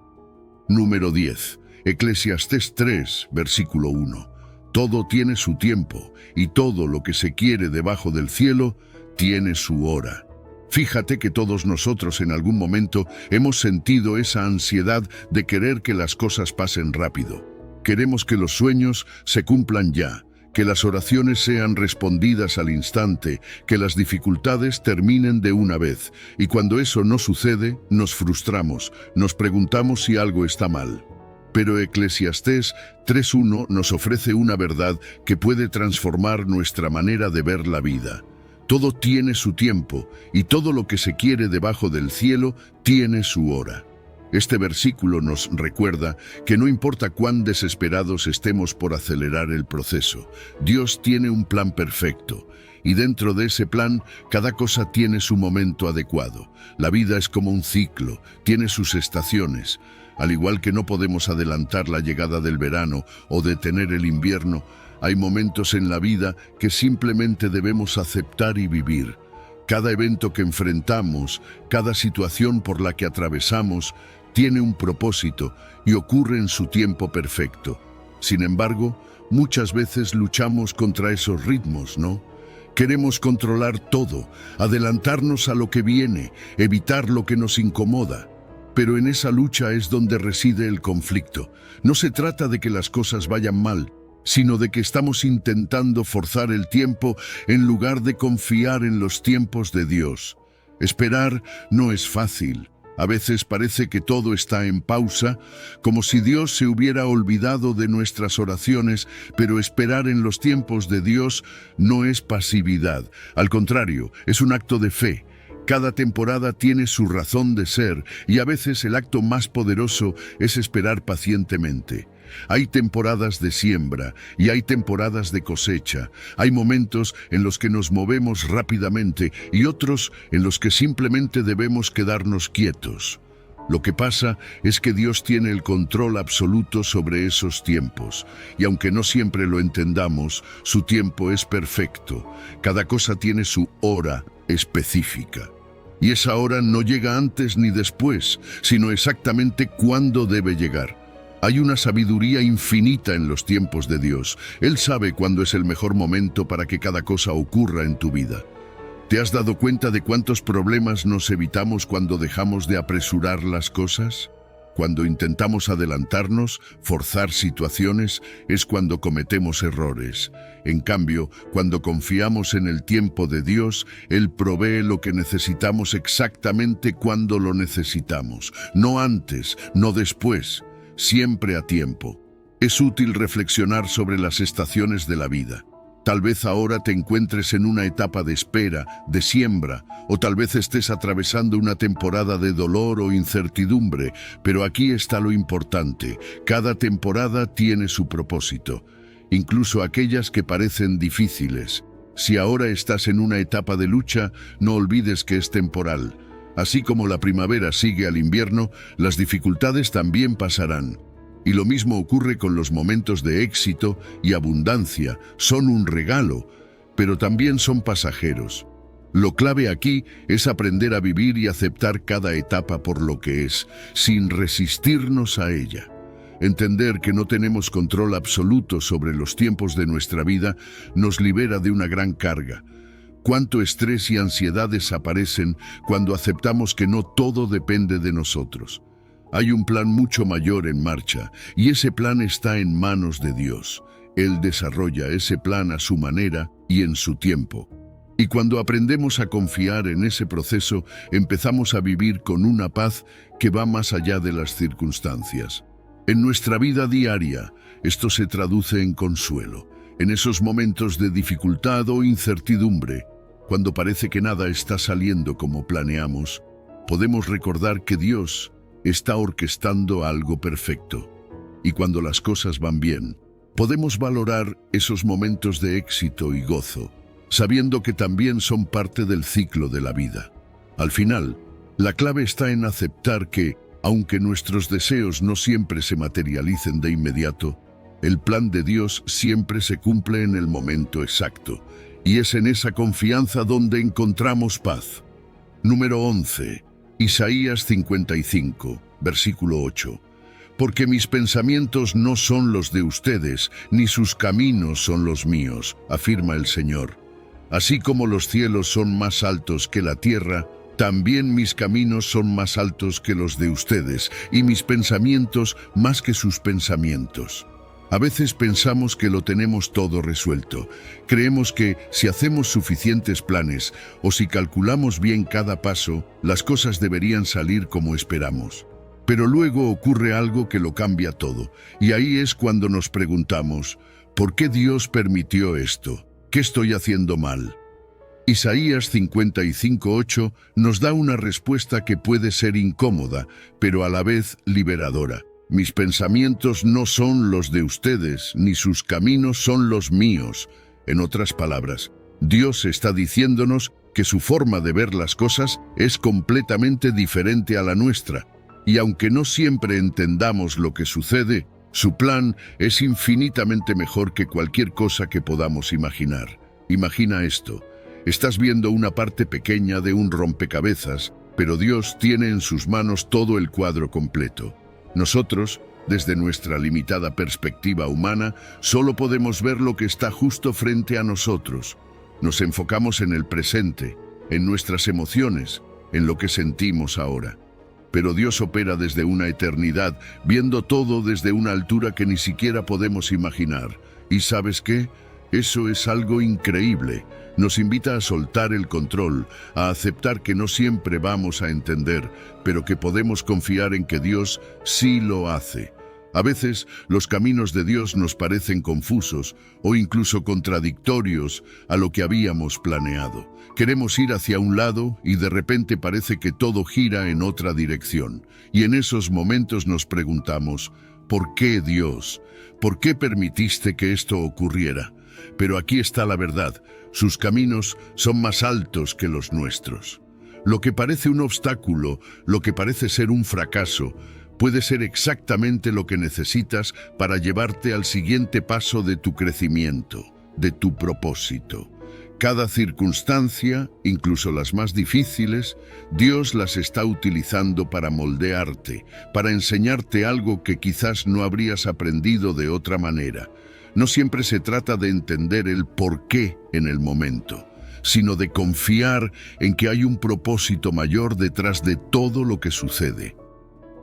Número 10. Eclesiastés 3, versículo 1. Todo tiene su tiempo, y todo lo que se quiere debajo del cielo tiene su hora. Fíjate que todos nosotros en algún momento hemos sentido esa ansiedad de querer que las cosas pasen rápido. Queremos que los sueños se cumplan ya, que las oraciones sean respondidas al instante, que las dificultades terminen de una vez. Y cuando eso no sucede, nos frustramos, nos preguntamos si algo está mal. Pero Eclesiastés 3:1 nos ofrece una verdad que puede transformar nuestra manera de ver la vida. Todo tiene su tiempo, y todo lo que se quiere debajo del cielo tiene su hora. Este versículo nos recuerda que no importa cuán desesperados estemos por acelerar el proceso, Dios tiene un plan perfecto. Y dentro de ese plan, cada cosa tiene su momento adecuado. La vida es como un ciclo, tiene sus estaciones. Al igual que no podemos adelantar la llegada del verano o detener el invierno, hay momentos en la vida que simplemente debemos aceptar y vivir. Cada evento que enfrentamos, cada situación por la que atravesamos, tiene un propósito y ocurre en su tiempo perfecto. Sin embargo, muchas veces luchamos contra esos ritmos, ¿no? Queremos controlar todo, adelantarnos a lo que viene, evitar lo que nos incomoda. Pero en esa lucha es donde reside el conflicto. No se trata de que las cosas vayan mal, sino de que estamos intentando forzar el tiempo en lugar de confiar en los tiempos de Dios. Esperar no es fácil. A veces parece que todo está en pausa, como si Dios se hubiera olvidado de nuestras oraciones, pero esperar en los tiempos de Dios no es pasividad. Al contrario, es un acto de fe. Cada temporada tiene su razón de ser, y a veces el acto más poderoso es esperar pacientemente. Hay temporadas de siembra y hay temporadas de cosecha. Hay momentos en los que nos movemos rápidamente y otros en los que simplemente debemos quedarnos quietos. Lo que pasa es que Dios tiene el control absoluto sobre esos tiempos, y aunque no siempre lo entendamos, su tiempo es perfecto. Cada cosa tiene su hora específica. Y esa hora no llega antes ni después, sino exactamente cuándo debe llegar. Hay una sabiduría infinita en los tiempos de Dios. Él sabe cuándo es el mejor momento para que cada cosa ocurra en tu vida. ¿Te has dado cuenta de cuántos problemas nos evitamos cuando dejamos de apresurar las cosas? Cuando intentamos adelantarnos, forzar situaciones, es cuando cometemos errores. En cambio, cuando confiamos en el tiempo de Dios, Él provee lo que necesitamos exactamente cuando lo necesitamos. No antes, no después, siempre a tiempo. Es útil reflexionar sobre las estaciones de la vida. Tal vez ahora te encuentres en una etapa de espera, de siembra, o tal vez estés atravesando una temporada de dolor o incertidumbre, pero aquí está lo importante. Cada temporada tiene su propósito, incluso aquellas que parecen difíciles. Si ahora estás en una etapa de lucha, no olvides que es temporal. Así como la primavera sigue al invierno, las dificultades también pasarán. Y lo mismo ocurre con los momentos de éxito y abundancia. Son un regalo, pero también son pasajeros. Lo clave aquí es aprender a vivir y aceptar cada etapa por lo que es, sin resistirnos a ella. Entender que no tenemos control absoluto sobre los tiempos de nuestra vida nos libera de una gran carga. Cuánto estrés y ansiedad desaparecen cuando aceptamos que no todo depende de nosotros. Hay un plan mucho mayor en marcha, y ese plan está en manos de Dios. Él desarrolla ese plan a su manera y en su tiempo. Y cuando aprendemos a confiar en ese proceso, empezamos a vivir con una paz que va más allá de las circunstancias. En nuestra vida diaria, esto se traduce en consuelo. En esos momentos de dificultad o incertidumbre, cuando parece que nada está saliendo como planeamos, podemos recordar que Dios está orquestando algo perfecto. Y cuando las cosas van bien, podemos valorar esos momentos de éxito y gozo, sabiendo que también son parte del ciclo de la vida. Al final, la clave está en aceptar que, aunque nuestros deseos no siempre se materialicen de inmediato, el plan de Dios siempre se cumple en el momento exacto, y es en esa confianza donde encontramos paz. Número 11. Isaías 55, versículo 8. Porque mis pensamientos no son los de ustedes, ni sus caminos son los míos, afirma el Señor. Así como los cielos son más altos que la tierra, también mis caminos son más altos que los de ustedes, y mis pensamientos más que sus pensamientos. A veces pensamos que lo tenemos todo resuelto. Creemos que si hacemos suficientes planes o si calculamos bien cada paso, las cosas deberían salir como esperamos. Pero luego ocurre algo que lo cambia todo. Y ahí es cuando nos preguntamos, ¿por qué Dios permitió esto? ¿Qué estoy haciendo mal? Isaías 55:8 nos da una respuesta que puede ser incómoda, pero a la vez liberadora. Mis pensamientos no son los de ustedes, ni sus caminos son los míos. En otras palabras, Dios está diciéndonos que su forma de ver las cosas es completamente diferente a la nuestra. Y aunque no siempre entendamos lo que sucede, su plan es infinitamente mejor que cualquier cosa que podamos imaginar. Imagina esto. Estás viendo una parte pequeña de un rompecabezas, pero Dios tiene en sus manos todo el cuadro completo. Nosotros, desde nuestra limitada perspectiva humana, solo podemos ver lo que está justo frente a nosotros. Nos enfocamos en el presente, en nuestras emociones, en lo que sentimos ahora. Pero Dios opera desde una eternidad, viendo todo desde una altura que ni siquiera podemos imaginar. ¿Y sabes qué? Eso es algo increíble. Nos invita a soltar el control, a aceptar que no siempre vamos a entender, pero que podemos confiar en que Dios sí lo hace. A veces, los caminos de Dios nos parecen confusos o incluso contradictorios a lo que habíamos planeado. Queremos ir hacia un lado y de repente parece que todo gira en otra dirección. Y en esos momentos nos preguntamos, ¿por qué Dios? ¿Por qué permitiste que esto ocurriera? Pero aquí está la verdad. Sus caminos son más altos que los nuestros. Lo que parece un obstáculo, lo que parece ser un fracaso, puede ser exactamente lo que necesitas para llevarte al siguiente paso de tu crecimiento, de tu propósito. Cada circunstancia, incluso las más difíciles, Dios las está utilizando para moldearte, para enseñarte algo que quizás no habrías aprendido de otra manera. No siempre se trata de entender el por qué en el momento, sino de confiar en que hay un propósito mayor detrás de todo lo que sucede.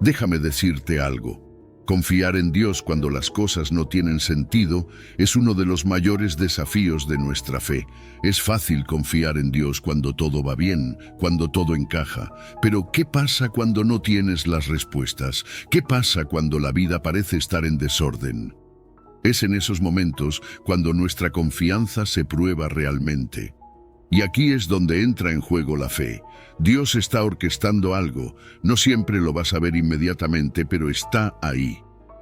Déjame decirte algo. Confiar en Dios cuando las cosas no tienen sentido es uno de los mayores desafíos de nuestra fe. Es fácil confiar en Dios cuando todo va bien, cuando todo encaja. Pero ¿qué pasa cuando no tienes las respuestas? ¿Qué pasa cuando la vida parece estar en desorden? Es en esos momentos cuando nuestra confianza se prueba realmente. Y aquí es donde entra en juego la fe. Dios está orquestando algo, no siempre lo vas a ver inmediatamente, pero está ahí.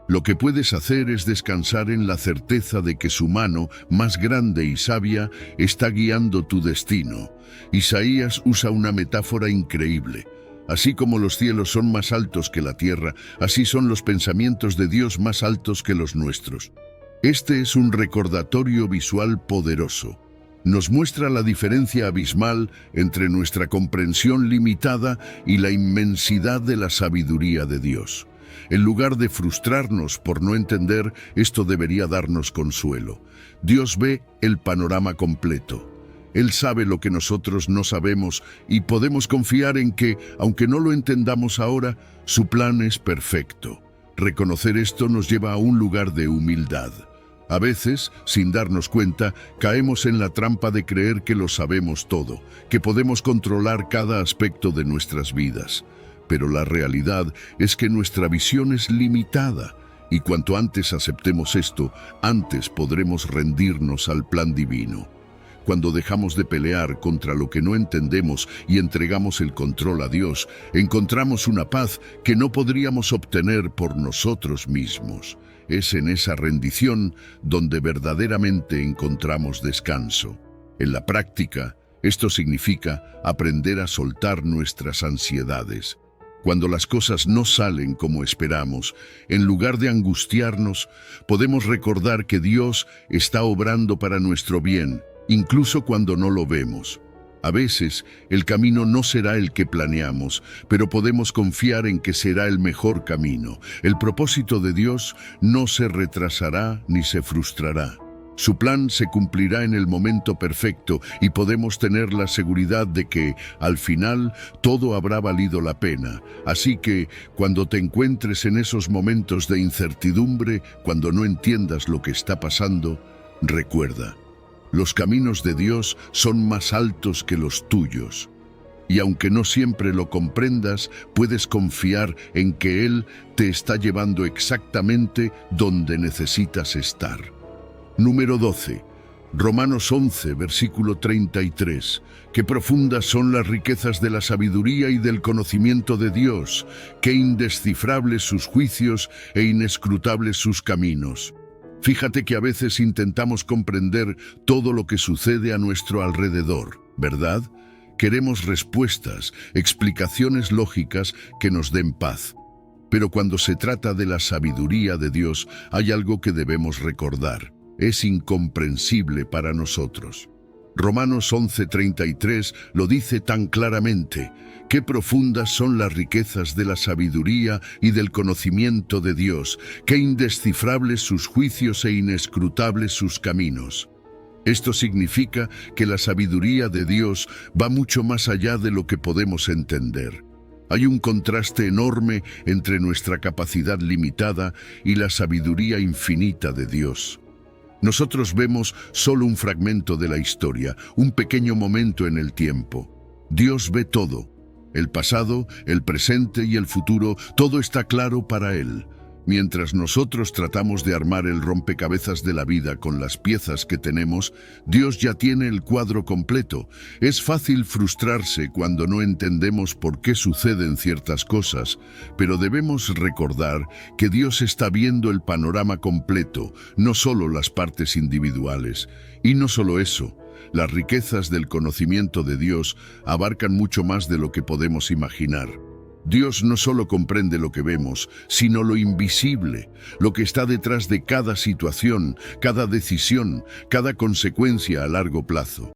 Lo que puedes hacer es descansar en la certeza de que su mano, más grande y sabia, está guiando tu destino. Isaías usa una metáfora increíble. Así como los cielos son más altos que la tierra, así son los pensamientos de Dios más altos que los nuestros. Este es un recordatorio visual poderoso. Nos muestra la diferencia abismal entre nuestra comprensión limitada y la inmensidad de la sabiduría de Dios. En lugar de frustrarnos por no entender, esto debería darnos consuelo. Dios ve el panorama completo. Él sabe lo que nosotros no sabemos y podemos confiar en que, aunque no lo entendamos ahora, su plan es perfecto. Reconocer esto nos lleva a un lugar de humildad. A veces, sin darnos cuenta, caemos en la trampa de creer que lo sabemos todo, que podemos controlar cada aspecto de nuestras vidas. Pero la realidad es que nuestra visión es limitada, y cuanto antes aceptemos esto, antes podremos rendirnos al plan divino. Cuando dejamos de pelear contra lo que no entendemos y entregamos el control a Dios, encontramos una paz que no podríamos obtener por nosotros mismos. Es en esa rendición donde verdaderamente encontramos descanso. En la práctica, esto significa aprender a soltar nuestras ansiedades. Cuando las cosas no salen como esperamos, en lugar de angustiarnos, podemos recordar que Dios está obrando para nuestro bien, incluso cuando no lo vemos. A veces, el camino no será el que planeamos, pero podemos confiar en que será el mejor camino. El propósito de Dios no se retrasará ni se frustrará. Su plan se cumplirá en el momento perfecto y podemos tener la seguridad de que, al final, todo habrá valido la pena. Así que, cuando te encuentres en esos momentos de incertidumbre, cuando no entiendas lo que está pasando, recuerda: los caminos de Dios son más altos que los tuyos. Y aunque no siempre lo comprendas, puedes confiar en que Él te está llevando exactamente donde necesitas estar. Número 12. Romanos 11, versículo 33. Qué profundas son las riquezas de la sabiduría y del conocimiento de Dios, qué indescifrables sus juicios e inescrutables sus caminos. Fíjate que a veces intentamos comprender todo lo que sucede a nuestro alrededor, ¿verdad? Queremos respuestas, explicaciones lógicas que nos den paz. Pero cuando se trata de la sabiduría de Dios, hay algo que debemos recordar. Es incomprensible para nosotros. Romanos 11:33 lo dice tan claramente: qué profundas son las riquezas de la sabiduría y del conocimiento de Dios, qué indescifrables sus juicios e inescrutables sus caminos. Esto significa que la sabiduría de Dios va mucho más allá de lo que podemos entender. Hay un contraste enorme entre nuestra capacidad limitada y la sabiduría infinita de Dios. Nosotros vemos solo un fragmento de la historia, un pequeño momento en el tiempo. Dios ve todo. El pasado, el presente y el futuro, todo está claro para Él. Mientras nosotros tratamos de armar el rompecabezas de la vida con las piezas que tenemos, Dios ya tiene el cuadro completo. Es fácil frustrarse cuando no entendemos por qué suceden ciertas cosas, pero debemos recordar que Dios está viendo el panorama completo, no solo las partes individuales. Y no solo eso, las riquezas del conocimiento de Dios abarcan mucho más de lo que podemos imaginar. Dios no solo comprende lo que vemos, sino lo invisible, lo que está detrás de cada situación, cada decisión, cada consecuencia a largo plazo.